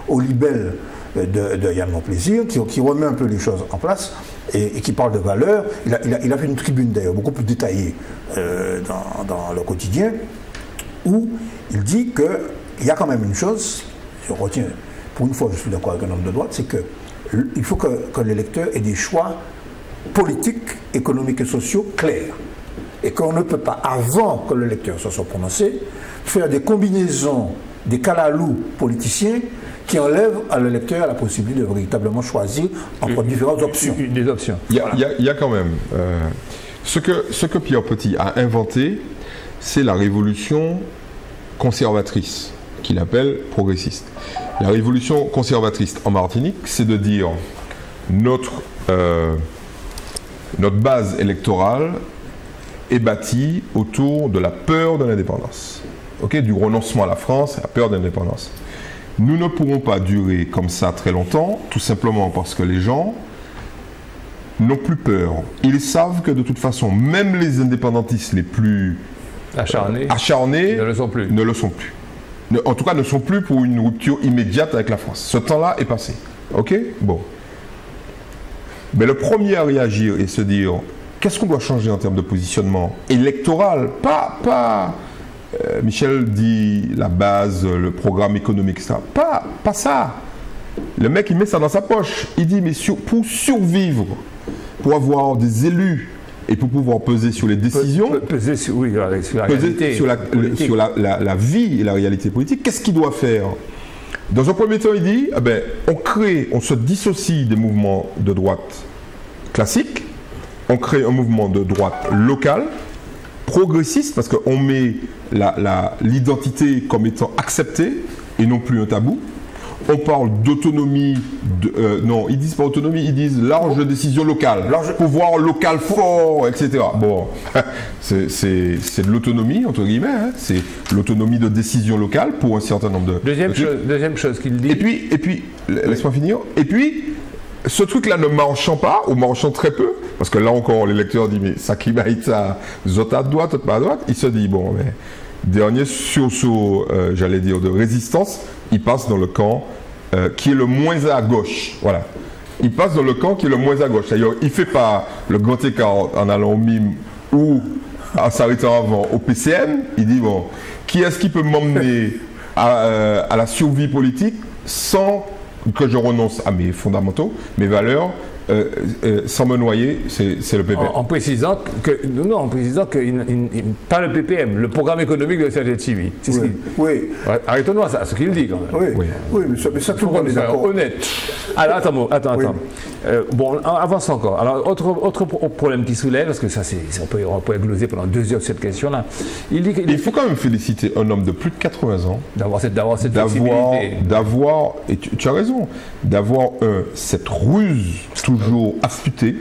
au libelle de Yann Monplaisir, qui remet un peu les choses en place et qui parle de valeurs. Il a fait une tribune d'ailleurs beaucoup plus détaillée dans le quotidien, où il dit qu'il y a quand même une chose, je retiens, pour une fois je suis d'accord avec un homme de droite, c'est qu'il faut que l'électeur ait des choix politiques, économiques et sociaux clairs. Et qu'on ne peut pas, avant que le lecteur se soit prononcé, faire des combinaisons, des calalous politiciens qui enlèvent à l'électeur la possibilité de véritablement choisir entre différentes options. Des options. Il y a quand même... ce que Pierre Petit a inventé, c'est la révolution conservatrice, qu'il appelle progressiste. La révolution conservatrice en Martinique, c'est de dire notre base électorale est bâtie autour de la peur de l'indépendance. Du renoncement à la France, la peur de l'indépendance. Nous ne pourrons pas durer comme ça très longtemps, tout simplement parce que les gens n'ont plus peur. Ils savent que de toute façon, même les indépendantistes les plus acharnés ne le sont plus. En tout cas, ne sont plus pour une rupture immédiate avec la France. Ce temps-là est passé. Ok? Bon. Mais le premier à réagir et se dire qu'est-ce qu'on doit changer en termes de positionnement électoral, pas Michel dit la base, le programme économique, ça. Pas ça. Le mec, il met ça dans sa poche. Il dit, mais pour survivre, pour avoir des élus et pour pouvoir peser sur les décisions, peser sur la réalité, sur la vie et la réalité politique, qu'est-ce qu'il doit faire? Dans un premier temps, il dit, on se dissocie des mouvements de droite classiques, on crée un mouvement de droite local, progressiste, parce qu'on met l'identité comme étant acceptée et non plus un tabou. On parle d'autonomie, non, ils disent pas autonomie, ils disent large décision locale, pouvoir local fort, etc. Bon, c'est de l'autonomie, entre guillemets, hein. C'est l'autonomie de décision locale pour un certain nombre de... Deuxième chose qu'il dit... Et puis laisse-moi finir, et puis, ce truc-là ne marchant pas, ou marchant très peu, parce que là encore, l'électeur dit, mais ça qui m'aille ça, zot à droite, pas à droite, il se dit, bon, mais dernier sursaut, j'allais dire, de résistance, il passe dans le camp qui est le moins à gauche. Voilà. Il passe dans le camp qui est le moins à gauche. D'ailleurs, il ne fait pas le grand écart en allant au MIM ou en s'arrêtant avant au PCM. Il dit, bon, qui est-ce qui peut m'emmener à la survie politique sans que je renonce à mes fondamentaux, mes valeurs sans me noyer, c'est le PPM. En précisant que, pas le PPM, le programme économique de Serge Etchimi. Oui. Arrêtons-nous à ça, ce qu'il dit quand même. Oui, mais ça tout le monde est d'accord. Honnête. Alors attends. Bon, avance encore. Alors, autre problème qui soulève, parce que ça, on peut gloser pendant 2 heures cette question-là. Il faut quand même féliciter un homme de plus de 80 ans d'avoir cette flexibilité. Et tu as raison, d'avoir cette ruse toujours affûtée,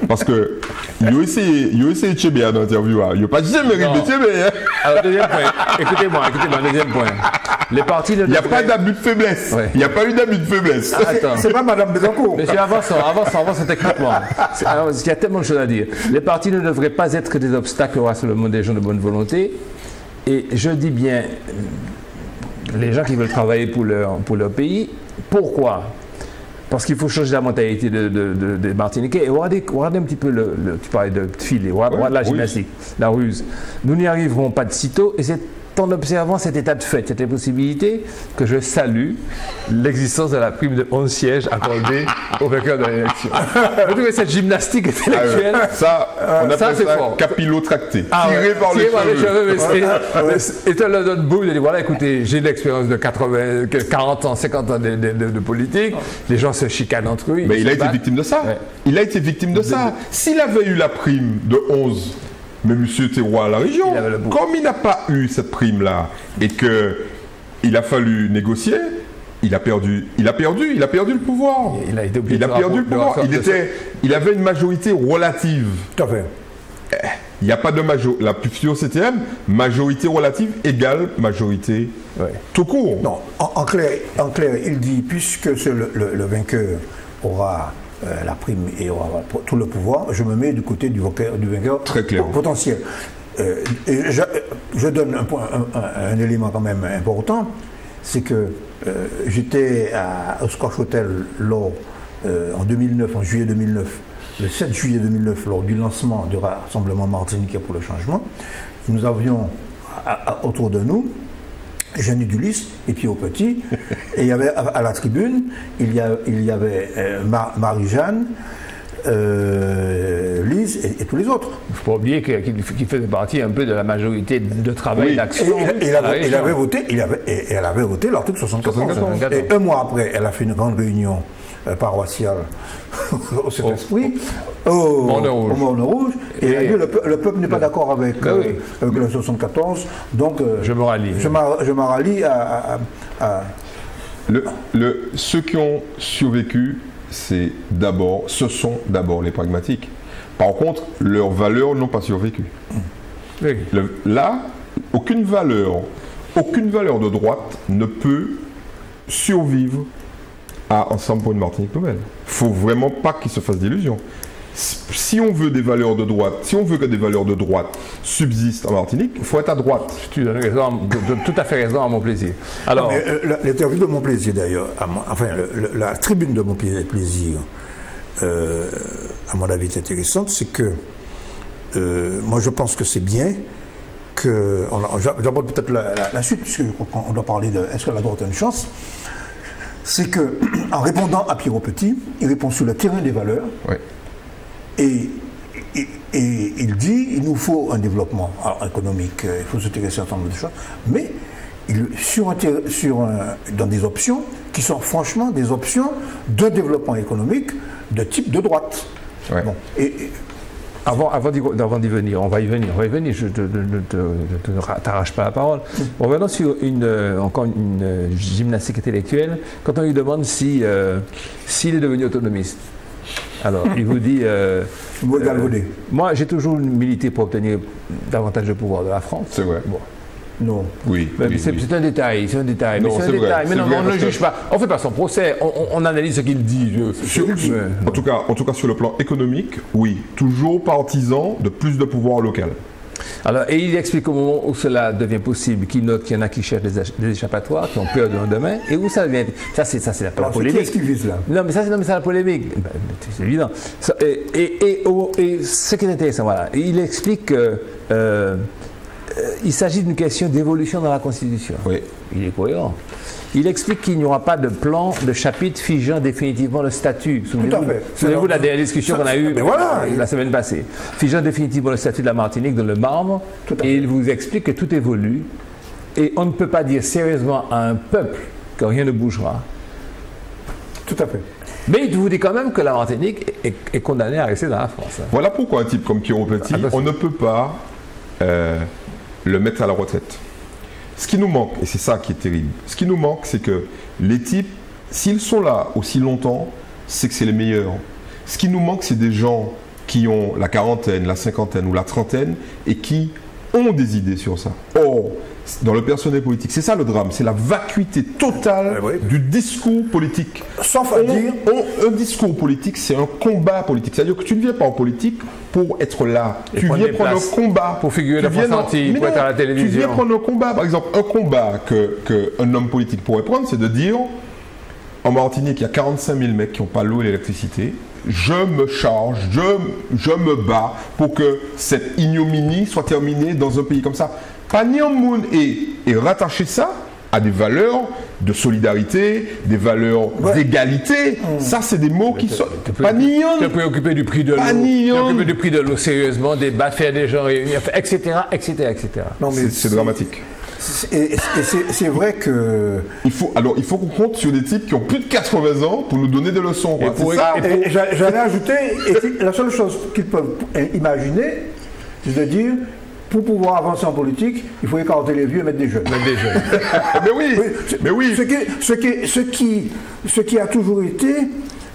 parce que il a essayé Tchébé dans l'interview, il n'a pas jamais ri de Tchébé. Alors, deuxième point, écoutez-moi, deuxième point. Les partis il n'y a pas d'abus de faiblesse. Il n'y a pas eu d'abus de faiblesse. C'est pas Madame Besancourt. Monsieur, avançons techniquement. Il y a tellement de choses à dire. Les partis ne devraient pas être des obstacles au rassemblement des gens de bonne volonté. Et je dis bien, les gens qui veulent travailler pour leur pays, pourquoi? Parce qu'il faut changer la mentalité des Martiniquais. Et regardez un petit peu tu parlais de filet, la gymnastique, la ruse. Nous n'y arriverons pas de sitôt, et c'est en observant cet état de fait, cette impossibilité, que je salue l'existence de la prime de 11 sièges accordée au vainqueur de l'élection. Vous trouvez cette gymnastique intellectuelle? On appelle ça capillotracté, tiré par les cheveux. Et tu leur donnes bout, il dit voilà, écoutez, j'ai une expérience de 40 ans, 50 ans de politique, les gens se chicanent entre eux. Mais il a été victime de ça. Il a été victime de ça. S'il avait eu la prime de 11, mais monsieur était roi à la région, comme il n'a pas eu cette prime-là et qu'il a fallu négocier, il a perdu le pouvoir. Il a perdu le pouvoir. Il avait une majorité relative. Tout à fait. Il n'y a pas de majorité. La fusion CTM, majorité relative égale majorité tout court. Non, en clair, il dit, puisque le vainqueur aura la prime et aura tout le pouvoir, je me mets du côté du vainqueur potentiel. Et je donne un élément quand même important, c'est que j'étais au Scotch Hotel en 2009, en juillet 2009, le 7 juillet 2009, lors du lancement du Rassemblement Martiniquais pour le changement. Nous avions autour de nous Jeanne Dulis et Pierre Petit, et il y avait à la tribune, il y avait Marie-Jeanne, Lise et tous les autres. Il ne faut pas oublier qu'il faisait partie un peu de la majorité de travail d'action. Et elle avait voté l'article 74. Et un mois après, elle a fait une grande réunion paroissiale au Saint-Esprit, au Morne Rouge, et elle a dit le peuple n'est pas d'accord avec le 74, donc je me rallie. Je me rallie à... Ceux qui ont survécu, ce sont d'abord les pragmatiques. Par contre, leurs valeurs n'ont pas survécu. Oui. Là, aucune valeur de droite ne peut survivre à Ensemble pour une Martinique nouvelle. Il ne faut vraiment pas qu'ils se fassent d'illusions. Si on veut des valeurs de droite, si on veut que des valeurs de droite subsistent en Martinique, il faut être à droite. Tu donnes tout à fait raison à mon plaisir. Alors, l'interview de mon plaisir d'ailleurs, la tribune de mon plaisir, à mon avis est intéressante, c'est que moi je pense que c'est bien que, j'aborde peut-être la suite, puisqu'on doit parler de est-ce que la droite a une chance. C'est qu'en répondant à Pierrot Petit, il répond sur le terrain des valeurs. Oui. Et il dit il nous faut un développement économique, il faut s'intéresser à un certain nombre de choses, mais dans des options qui sont franchement des options de développement économique de type de droite. Ouais. Bon, avant d'y venir, on va y venir, je ne t'arrache pas la parole. Revenons sur encore une gymnastique intellectuelle, quand on lui demande s'il est devenu autonomiste. Alors, il vous dit... moi, j'ai toujours milité pour obtenir davantage de pouvoir de la France. C'est vrai. Bon. Non. Oui. C'est un détail, Non, mais c'est un détail. Mais non, on ne juge pas. On ne fait pas son procès, on analyse ce qu'il dit. En tout cas, sur le plan économique, oui. Toujours partisan de plus de pouvoir local. Alors, et il explique au moment où cela devient possible, qu'il note qu'il y en a qui cherchent des échappatoires, qui ont peur de lendemain, et où ça vient. Ça, c'est la polémique. Qu'est-ce qu'il vise là? Non, mais c'est la polémique. C'est évident. Et ce qui est intéressant, voilà. Il explique que il s'agit d'une question d'évolution dans la Constitution. Oui. Il est cohérent. Il explique qu'il n'y aura pas de plan, de chapitre figeant définitivement le statut. Souvenez-vous de la dernière discussion qu'on a eue la semaine passée. Figeant définitivement le statut de la Martinique dans le marbre. Et il vous explique que tout évolue. Et on ne peut pas dire sérieusement à un peuple que rien ne bougera. Tout à fait. Mais il vous dit quand même que la Martinique est condamnée à rester dans la France. Voilà pourquoi un type comme Pierrot Petit, on ne peut pas le mettre à la retraite. Ce qui nous manque, et c'est ça qui est terrible, ce qui nous manque, c'est que les types, s'ils sont là aussi longtemps, c'est que c'est les meilleurs. Ce qui nous manque, c'est des gens qui ont la quarantaine, la cinquantaine ou la trentaine et qui ont des idées sur ça. Or, dans le personnel politique, c'est ça le drame, c'est la vacuité totale du discours politique. Sauf à dire... Un discours politique, c'est un combat politique. C'est-à-dire que tu ne viens pas en politique pour être là. Tu viens prendre un combat. Pour figurer dans France Antilles, pour être à la télévision. Tu viens prendre un combat. Par exemple, un combat qu'un homme politique pourrait prendre, c'est de dire, en Martinique, il y a 45 000 mecs qui n'ont pas l'eau et l'électricité. Je me charge, je me bats pour que cette ignominie soit terminée dans un pays comme ça. Pagnon et rattacher ça à des valeurs de solidarité, des valeurs d'égalité. Ça, c'est des mots qui sont... Pagnon. Tu es préoccupé du prix de l'eau. Tu es préoccupé du prix de l'eau sérieusement, débattre, faire des gens réunis, etc., etc., etc. C'est dramatique. Et c'est vrai que... Il faut qu'on compte sur des types qui ont plus de 80 ans pour nous donner des leçons. J'allais ajouter, la seule chose qu'ils peuvent imaginer, c'est de dire, pour pouvoir avancer en politique, il faut écarter les vieux et mettre des jeunes. Mais oui. Ce qui a toujours été...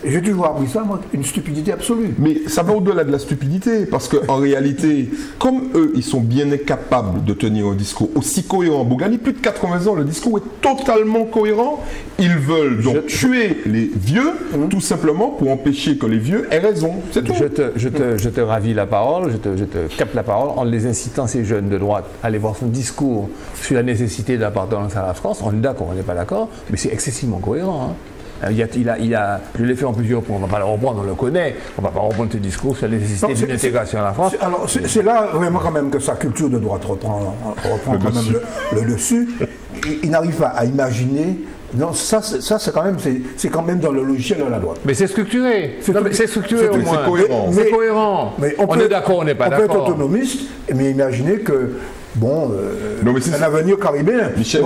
J'ai toujours appris ça, moi, une stupidité absolue. Mais ça va au-delà de la stupidité, parce qu'en réalité, comme eux, ils sont bien incapables de tenir un discours aussi cohérent. Bougani, plus de 80 ans, le discours est totalement cohérent. Ils veulent donc tuer les vieux, tout simplement pour empêcher que les vieux aient raison. C'est tout. Je te ravis la parole, je te capte la parole en les incitant, ces jeunes de droite, à aller voir son discours sur la nécessité de l'appartenance à la France. On est d'accord, on n'est pas d'accord, mais c'est excessivement cohérent. Je l'ai fait en plusieurs points, on ne va pas le reprendre, on le connaît, on ne va pas reprendre ce discours sur la nécessité d'une intégration à la France. Alors c'est là vraiment quand même que sa culture de droite reprend quand même le dessus. Il n'arrive pas à imaginer. Non, ça c'est quand même dans le logiciel de la droite. Mais c'est structuré. C'est structuré au moins. C'est cohérent. C'est cohérent. Mais on est d'accord, on n'est pas d'accord. On peut être autonomiste, mais imaginez que un avenir caribéen. Michel,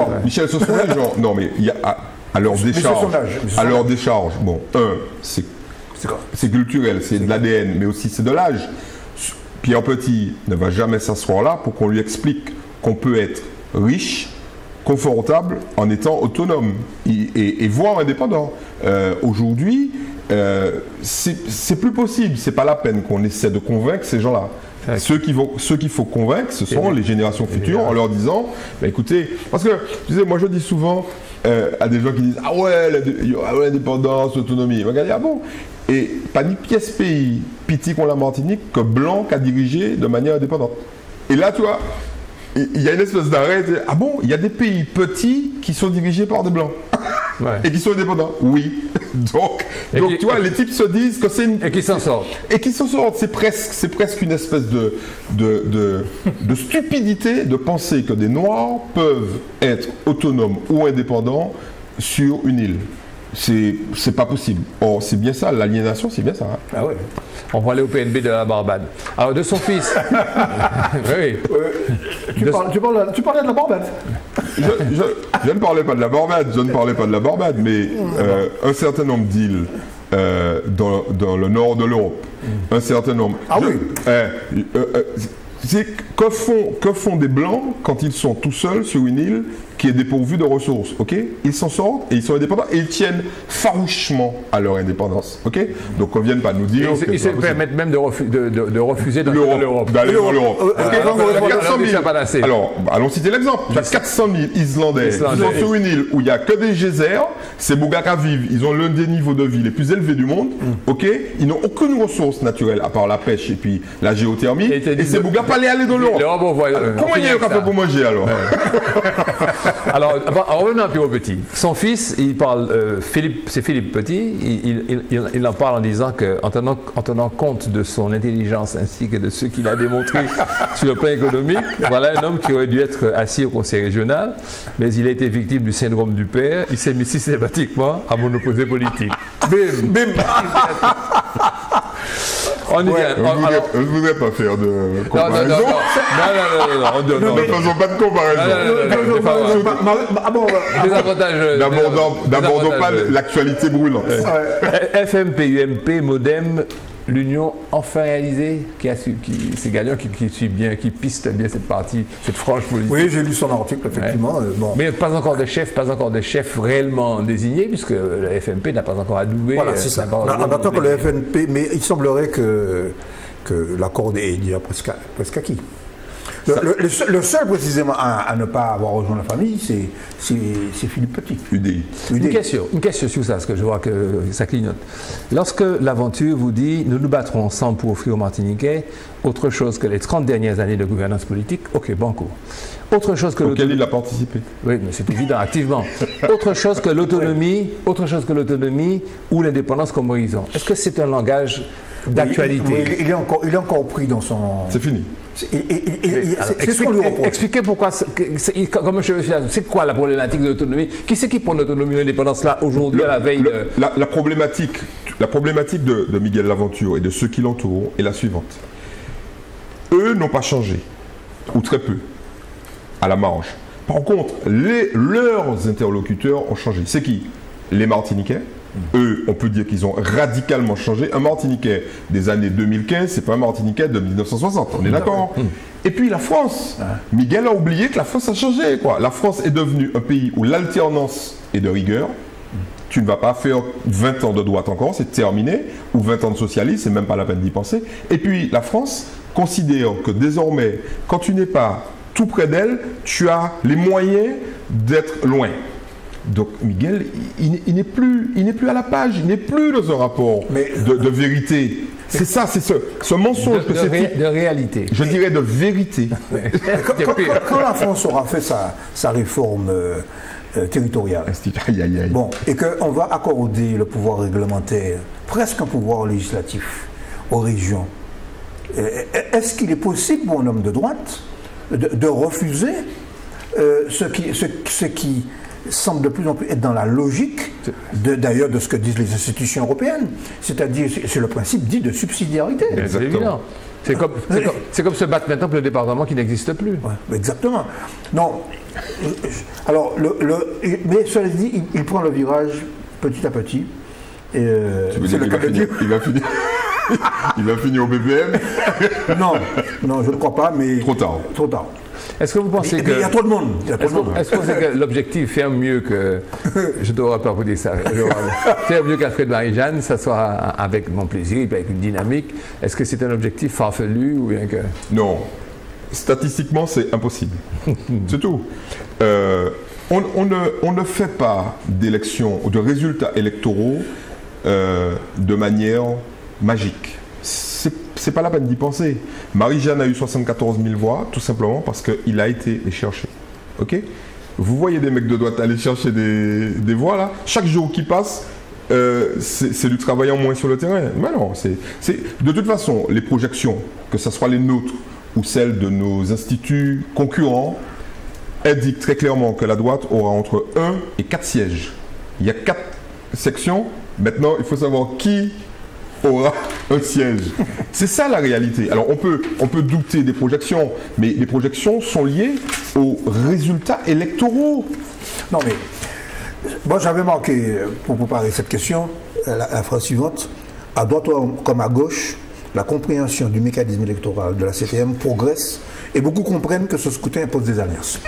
ce sont les gens. Non, mais il y a. À leur décharge, bon, c'est culturel, c'est de l'ADN, mais aussi c'est de l'âge. Pierre Petit ne va jamais s'asseoir là pour qu'on lui explique qu'on peut être riche, confortable, en étant autonome et voire indépendant. Aujourd'hui, c'est plus possible, c'est pas la peine qu'on essaie de convaincre ces gens-là. Ceux qu'il faut convaincre, ce sont les générations futures en leur disant, bah, écoutez, parce que, tu sais, moi je dis souvent à des gens qui disent, ah ouais, l'indépendance, l'autonomie, regardez, ah bon, et pas ni pièce pays, piti qu'on la Martinique, que Blanc a dirigé de manière indépendante. Et là, tu vois, il y a une espèce d'arrêt, ah bon, il y a des pays petits qui sont dirigés par des Blancs. Et qui sont indépendants. Oui. Donc tu vois, les types se disent que c'est une... Et qui s'en sortent. Et qui s'en sortent. C'est presque une espèce de stupidité de penser que des Noirs peuvent être autonomes ou indépendants sur une île. C'est pas possible. Or, c'est bien ça, l'aliénation, c'est bien ça. Hein. Ah ouais. On va aller au PNB de la Barbade. Alors, de son fils. Oui. Tu parlais de la Barbade. Je ne parlais pas de la Barbade, mais un certain nombre d'îles dans le nord de l'Europe. Un certain nombre. Ah oui. Que font des Blancs quand ils sont tout seuls sur une île qui est dépourvue de ressources, ok? Ils s'en sortent et ils sont indépendants et ils tiennent farouchement à leur indépendance, ok? Donc qu'on ne vienne pas nous dire... Ils se permettent même de refuser d'aller dans l'Europe. D'aller dans l'Europe. Alors, allons citer l'exemple. Il y a 400 000 Islandais qui sont sur une île où il n'y a que des geysers, ces Bougaka vivent, ils ont l'un des niveaux de vie les plus élevés du monde, ok? Ils n'ont aucune ressource naturelle à part la pêche et puis la géothermie. Et ces Bougaka pas aller dans l'Europe. Comment il y a un café pour manger alors? Alors, en revenant un peu au Petit, son fils, il parle, c'est Philippe Petit, il en parle en disant qu'en tenant compte de son intelligence ainsi que de ce qu'il a démontré sur le plan économique, voilà un homme qui aurait dû être assis au conseil régional, mais il a été victime du syndrome du père, il s'est mis systématiquement à mon opposé politique. Bim! Bim! Je ne voudrais pas faire de comparaison. Non, ne faisons pas de comparaison. N'abordons pas l'actualité brûlante. FMP, UMP, Modem, l'union enfin réalisée, c'est Gagnon qui suit bien, qui piste bien cette partie, cette frange politique. Oui, j'ai lu son article, effectivement. Ouais. Bon. Mais pas encore de chef réellement désigné, puisque le FMP n'a pas encore adoubé. Voilà, c'est ça. En attendant que le FNP, mais il semblerait que l'accord est déjà presque acquis. Le seul précisément à ne pas avoir rejoint la famille, c'est Philippe Petit. UDI. Une question sur ça, parce que je vois que ça clignote. Lorsque l'aventure vous dit « Nous nous battrons ensemble pour offrir aux Martiniquais autre chose que les 30 dernières années de gouvernance politique », ok, banco. Autre chose que auquel il a participé. Oui, mais c'est évident, activement. Autre chose que l'autonomie ou l'indépendance comme horizon. Est-ce que c'est un langage d'actualité? Il est encore pris dans son... C'est fini. C'est ce qu'on lui reproche. Expliquez pourquoi, c'est quoi la problématique de l'autonomie? Qui c'est qui prend l'autonomie et l'indépendance là aujourd'hui à la veille de... La problématique de Miguel Laventure et de ceux qui l'entourent est la suivante. Eux n'ont pas changé, ou très peu, à la marge. Par contre, leurs interlocuteurs ont changé. C'est qui? Les Martiniquais. Eux, on peut dire qu'ils ont radicalement changé. Un Martiniquais des années 2015, c'est pas un Martiniquais de 1960, on est d'accord? Et puis la France. Miguel a oublié que la France a changé, quoi. La France est devenue un pays où l'alternance est de rigueur. Tu ne vas pas faire 20 ans de droite encore, c'est terminé, ou 20 ans de socialisme, c'est même pas la peine d'y penser. Et puis la France considère que désormais, quand tu n'es pas tout près d'elle, tu as les moyens d'être loin. Donc Miguel, il n'est plus à la page, il n'est plus dans un rapport de vérité. C'est ça, c'est ce mensonge de réalité. Je dirais de vérité. Quand la France aura fait sa réforme territoriale, bon, et qu'on va accorder le pouvoir réglementaire, presque un pouvoir législatif aux régions, est-ce qu'il est possible pour un homme de droite de refuser ce qui semble de plus en plus être dans la logique d'ailleurs de ce que disent les institutions européennes, c'est-à-dire c'est le principe dit de subsidiarité. C'est évident. C'est comme se battre maintenant pour le département qui n'existe plus. Ouais, exactement. Non. Alors, mais cela dit, il prend le virage petit à petit. Tu veux dire qu'il va finir au BPM? Non, je ne crois pas, mais... Trop tard. Est-ce que vous pensez que... Il y a trop de monde. Est-ce que vous pensez que l'objectif faire mieux que... Je ne devrais pas vous dire ça. Faire mieux qu'Alfred Marie-Jeanne, ça soit avec mon plaisir, avec une dynamique. Est-ce que c'est un objectif farfelu ou bien que... Non. Statistiquement, c'est impossible. C'est tout. On ne fait pas d'élections ou de résultats électoraux de manière magique. C'est pas la peine d'y penser. Marie-Jeanne a eu 74 000 voix, tout simplement parce qu'il a été les chercher. Ok? Vous voyez des mecs de droite aller chercher des voix là? Chaque jour qui passe, c'est du travail en moins sur le terrain. Mais non, de toute façon, les projections, que ce soit les nôtres ou celles de nos instituts concurrents, indiquent très clairement que la droite aura entre 1 et 4 sièges. Il y a 4 sections. Maintenant, il faut savoir qui aura un siège. C'est ça la réalité. Alors on peut douter des projections, mais les projections sont liées aux résultats électoraux. Non mais, moi j'avais marqué, pour préparer cette question, la phrase suivante: à droite comme à gauche, la compréhension du mécanisme électoral de la CTM progresse et beaucoup comprennent que ce scrutin impose des alliances.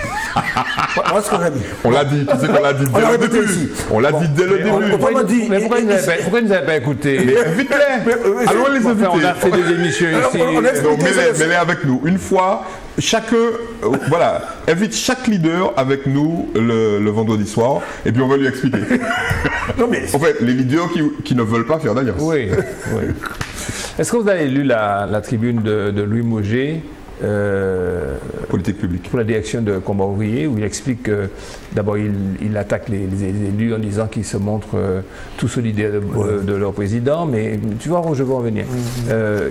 Moi, ce que j'ai dit. On l'a dit, tu sais qu'on l'a dit dès le début. On l'a dit dès le début. Mais pourquoi vous n'avez pas écouté? Mais invite-les. Allons les inviter. On a fait des émissions ici. Mets-les avec nous. Une fois, chacun, voilà, invite chaque leader avec nous le vendredi soir et puis on va lui expliquer. Non, mais... En fait, les leaders qui ne veulent pas faire d'alliance. Oui. Est-ce que vous avez lu la tribune de Louis Mauger politique publique. Pour la direction de combat ouvrier, où il explique que d'abord il attaque les élus en disant qu'ils se montrent tout solidaires de leur président, mais tu vois où je veux en venir.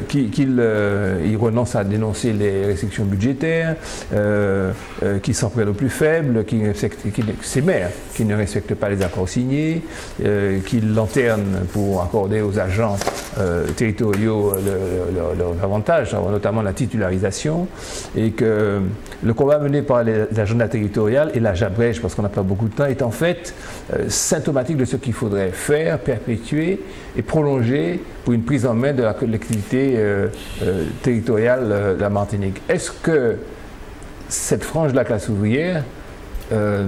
Qu'il renonce à dénoncer les restrictions budgétaires, qu'il s'en prenne aux plus faibles, ses maires, qui ne respectent pas les accords signés, qu'il lanterne pour accorder aux agents territoriaux leurs avantages, notamment la titularisation, et que le combat mené par les agendas territoriaux, et là j'abrège parce qu'on n'a pas beaucoup de temps, est en fait symptomatique de ce qu'il faudrait faire, perpétuer et prolonger pour une prise en main de la collectivité territoriale de la Martinique. Est-ce que cette frange de la classe ouvrière a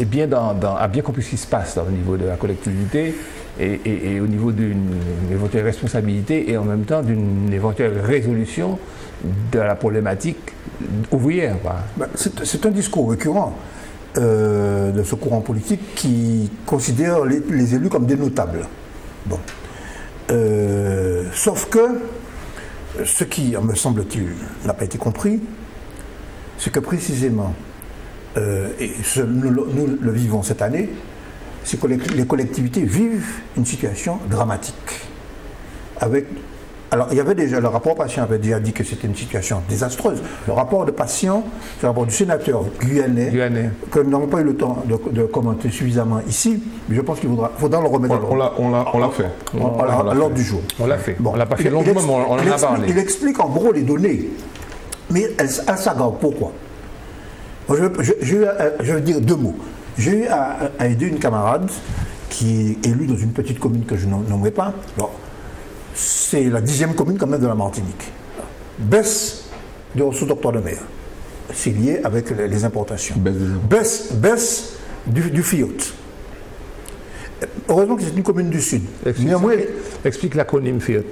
bien compris ce qui se passe au niveau de la collectivité et au niveau d'une éventuelle responsabilité et en même temps d'une éventuelle résolution de la problématique ouvrière? C'est un discours récurrent de ce courant politique qui considère les élus comme des notables. Bon. Sauf que ce qui, me semble-t-il, n'a pas été compris, c'est que précisément, et nous le vivons cette année, c'est que les collectivités vivent une situation dramatique. Alors, il y avait déjà, le rapport patient avait déjà dit que c'était une situation désastreuse. Le rapport de patient, c'est le rapport du sénateur guyanais, que nous n'avons pas eu le temps de commenter suffisamment ici, mais je pense qu'il faudra le remettre on l'a fait. À l'ordre du jour. On l'a fait. Bon, on l'a pas fait longtemps, mais on en a parlé. Il explique en gros les données, mais elles s'aggravent. Pourquoi? Je veux dire deux mots. J'ai eu à aider une camarade qui est élue dans une petite commune que je ne nommerai pas. C'est la 10e commune quand même de la Martinique. Baisse des ressources d'octroi de mer. C'est lié avec les importations. Baisse du FIOT. Heureusement que c'est une commune du Sud. Explique l'acronyme FIOT.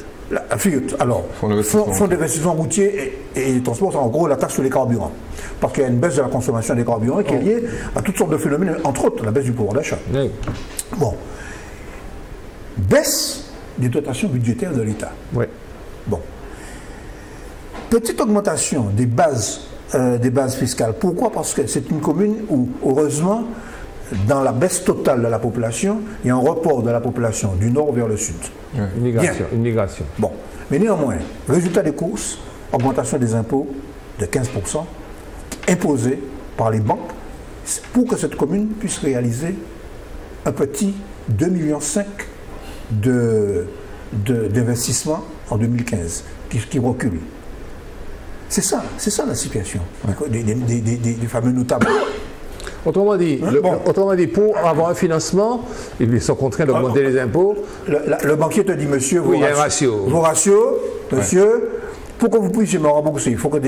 FIOT, alors, Fonds d'investissement routier et transport, c'est en gros la taxe sur les carburants. Parce qu'il y a une baisse de la consommation des carburants qui est liée à toutes sortes de phénomènes, entre autres la baisse du pouvoir d'achat. Oui. Bon. Baisse des dotations budgétaires de l'État. Oui. Bon. Petite augmentation des bases fiscales. Pourquoi? Parce que c'est une commune où, heureusement, dans la baisse totale de la population, il y a un report de la population du nord vers le sud. Oui. Une migration. Bon. Mais néanmoins, résultat des courses, augmentation des impôts de 15%, imposés par les banques, pour que cette commune puisse réaliser un petit 2,5 millions d'investissement en 2015, qui recule. C'est ça la situation des fameux notables. Autrement dit, pour avoir un financement, ils sont contraints d'augmenter les impôts. Le banquier te dit, monsieur, il y a un ratio. Vos ratios, monsieur, pour que vous puissiez me rembourser, il faut que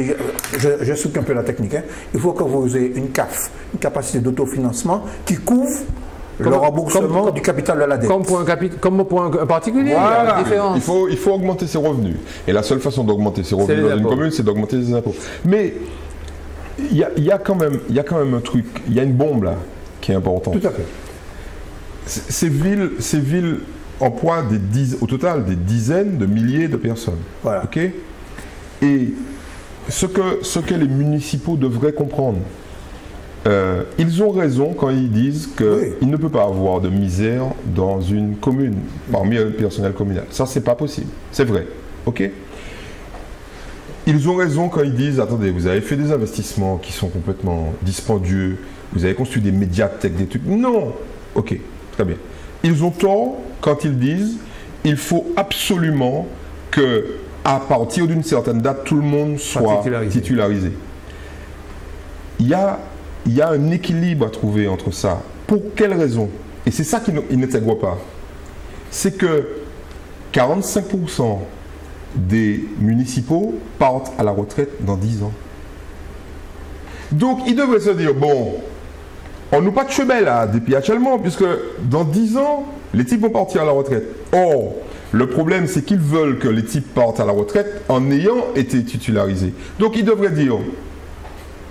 j'explique un peu la technique, hein, il faut que vous ayez une CAF, une capacité d'autofinancement qui couvre le remboursement du capital de la dette. Comme pour un particulier, voilà. Il y a une différence. Il faut augmenter ses revenus. Et la seule façon d'augmenter ses revenus dans une commune, c'est d'augmenter ses impôts. Mais il y a quand même un truc, il y a une bombe là qui est importante. Tout à fait. Ces villes emploient au total des dizaines de milliers de personnes. Voilà. Okay? Et ce que les municipaux devraient comprendre, ils ont raison quand ils disent qu'il ne peut pas avoir de misère dans une commune, parmi le personnel communal. Ça, c'est pas possible. C'est vrai. OK? Ils ont raison quand ils disent, attendez, vous avez fait des investissements qui sont complètement dispendieux, vous avez construit des médiathèques, des trucs. Non! OK, très bien. Ils ont tort quand ils disent, il faut absolument que, à partir d'une certaine date, tout le monde soit titularisé. Il y a un équilibre à trouver entre ça. Pour quelle raison? Et c'est ça qu'ils n'intègrent pas. C'est que 45% des municipaux partent à la retraite dans 10 ans. Donc, ils devraient se dire, bon, on nous pas de chemin là, depuis actuellement, puisque dans 10 ans, les types vont partir à la retraite. Or, le problème, c'est qu'ils veulent que les types partent à la retraite en ayant été titularisés. Donc, ils devraient dire,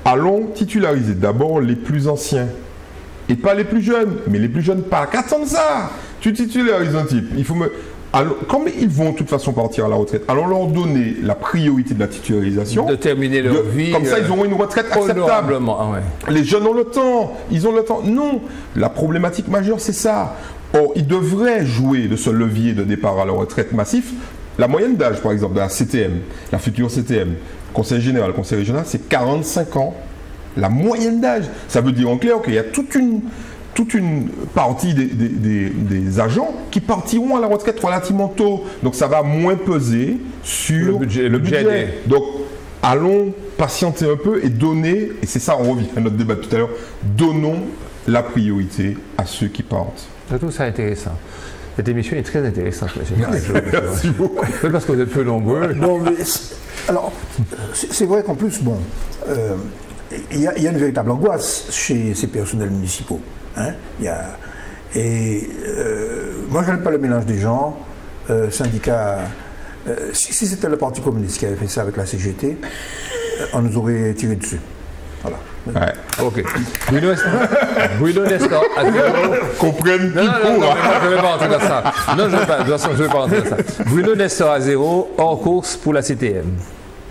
allons titulariser d'abord les plus anciens. Et pas les plus jeunes. Mais les plus jeunes, pas qu'attendre ça. Tu titularises un type. Alors, comme ils vont de toute façon partir à la retraite, allons leur donner la priorité de la titularisation. De terminer leur vie. Comme ça, ils auront une retraite acceptable. Les jeunes ont le temps, ils ont le temps. Non, la problématique majeure, c'est ça. Or, ils devraient jouer de ce levier de départ à la retraite massif. La moyenne d'âge, par exemple, de la CTM, la future CTM, Conseil général, Conseil régional, c'est 45 ans. La moyenne d'âge. Ça veut dire en clair qu'il y a toute une partie des agents qui partiront à la retraite relativement tôt. Donc ça va moins peser sur le budget. Donc allons patienter un peu et donner, et c'est ça, on revient à notre débat de tout à l'heure, donnons la priorité à ceux qui partent. Je trouve ça intéressant. Cette émission est très intéressante. Merci beaucoup. Peut-être parce que vous êtes peu nombreux. Non, mais alors, c'est vrai qu'en plus, bon, il y a une véritable angoisse chez ces personnels municipaux. Hein, moi, je n'aime pas le mélange des genres. Syndicats. Si c'était le Parti communiste qui avait fait ça avec la CGT, on nous aurait tiré dessus. Voilà. Ouais. Ok. Bruno Nestor à 0. Comprennent Non, je ne vais pas rentrer dans ça. Non, je ne vais pas rentrer dans ça. Bruno Nestor à 0, hors course pour la CTM.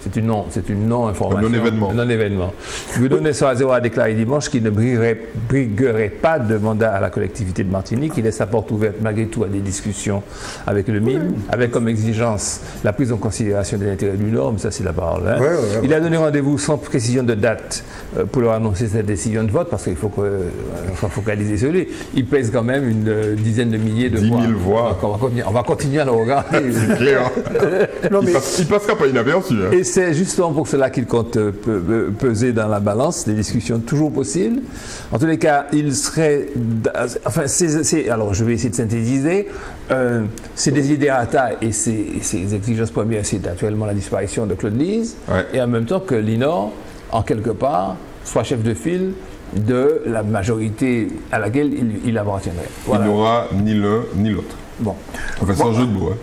C'est une non-information. Un non-événement. Bruno Nestor à 0 a déclaré dimanche qu'il ne briguerait pas de mandat à la collectivité de Martinique. Il laisse sa porte ouverte malgré tout à des discussions avec le MIM, avec comme exigence la prise en considération de l'intérêt du Nord, mais ça c'est la parole. Hein. Il a donné rendez-vous sans précision de date pour leur annoncer sa décision de vote, parce qu'il faut soit focaliser sur lui. Il pèse quand même une dizaine de milliers de voix. 10 000 voix. On va continuer à le regarder. C'est clair. Il passera pas inaperçu. Hein. Et c'est justement pour cela qu'il compte peser dans la balance des discussions toujours possibles. En tous les cas, il serait... Enfin, alors, je vais essayer de synthétiser. Ses desiderata et ses exigences premières, c'est actuellement la disparition de Claude Lise, et en même temps que l'INOR, en quelque part, soit chef de file de la majorité à laquelle il appartiendrait. Voilà. Il n'aura ni l'un ni l'autre. Bon. Enfin, sans jeu de mots. Hein.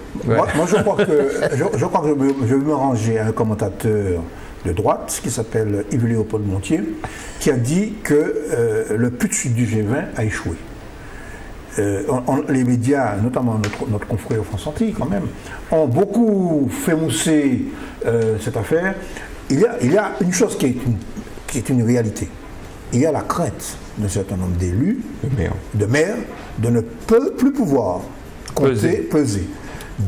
Moi, je crois que je vais me ranger à un commentateur de droite qui s'appelle Yves Léopold Montier, qui a dit que le putsch du G20 a échoué. Les médias, notamment notre confrère France Antilles, quand même, ont beaucoup fait mousser cette affaire. Il y a une chose qui est une réalité. Il y a la crainte d'un certain nombre d'élus, de maires, de ne plus pouvoir peser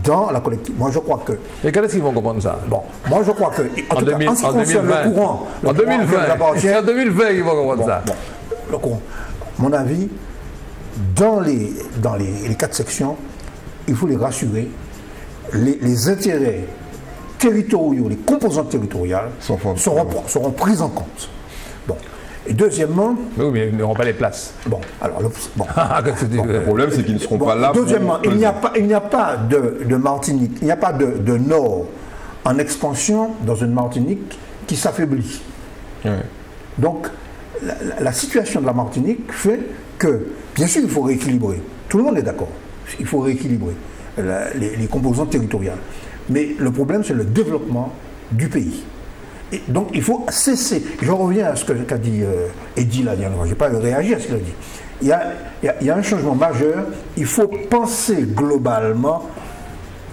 dans la collectivité. Moi, je crois que... Et quand est-ce qu'ils vont comprendre ça? Bon, moi, je crois que... En ce qui concerne le courant... En 2020, ils vont comprendre ça. Bon, le courant. Mon avis, dans les 4 sections, il faut les rassurer. Les intérêts territoriaux, les composantes territoriales seront prises en compte. Bon. Et deuxièmement... Oui, mais ils n'auront pas les places. Bon, alors... Le problème, c'est qu'ils ne seront pas là. Deuxièmement, il n'y a pas de Martinique, il n'y a pas de Nord en expansion dans une Martinique qui s'affaiblit. Ouais. Donc, la situation de la Martinique fait que, bien sûr, il faut rééquilibrer. Tout le monde est d'accord. Il faut rééquilibrer les composantes territoriales. Mais le problème, c'est le développement du pays. Et donc il faut cesser. Je reviens à ce qu'a dit Eddy la dernière fois. Je n'ai pas réagi à ce qu'il a dit. Il y a un changement majeur. Il faut penser globalement,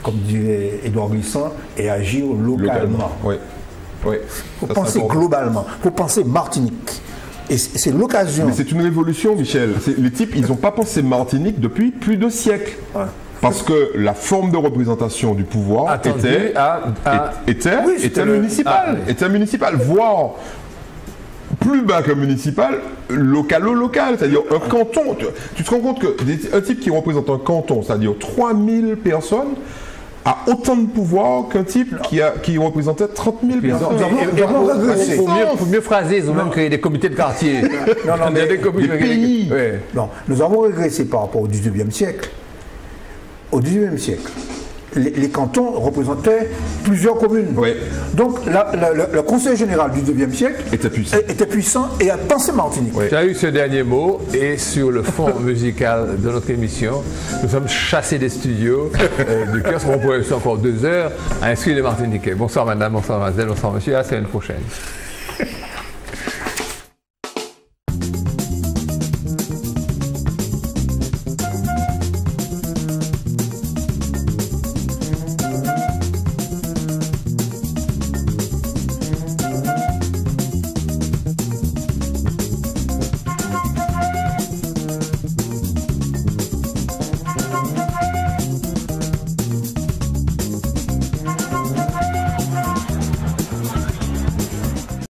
comme dirait Édouard Glissant, et agir localement. Oui. Il faut penser globalement. Il faut penser Martinique. Et c'est l'occasion. Mais c'est une révolution, Michel. Les types, ils n'ont pas pensé Martinique depuis plus de siècles. Ouais. Parce que la forme de représentation du pouvoir était municipale, voire plus bas que municipal, localo-local, c'est-à-dire un canton. Tu te rends compte qu'un type qui représente un canton, c'est-à-dire 3000 personnes, a autant de pouvoir qu'un type qui représentait 30 000 personnes. Pour mieux phraser, ils ont même créé des comités de quartier. Des pays. Non, nous avons régressé par rapport au XIXe siècle. Au XIXe siècle, les cantons représentaient plusieurs communes. Oui. Donc le Conseil général du XIXe siècle était puissant et a pensé Martinique. Oui. Tu as eu ce dernier mot, et sur le fond musical de notre émission, nous sommes chassés des studios du kiosque. On pourrait rester encore 2 heures à inscrire les Martiniquais. Bonsoir madame, bonsoir mademoiselle, bonsoir monsieur, à la semaine prochaine.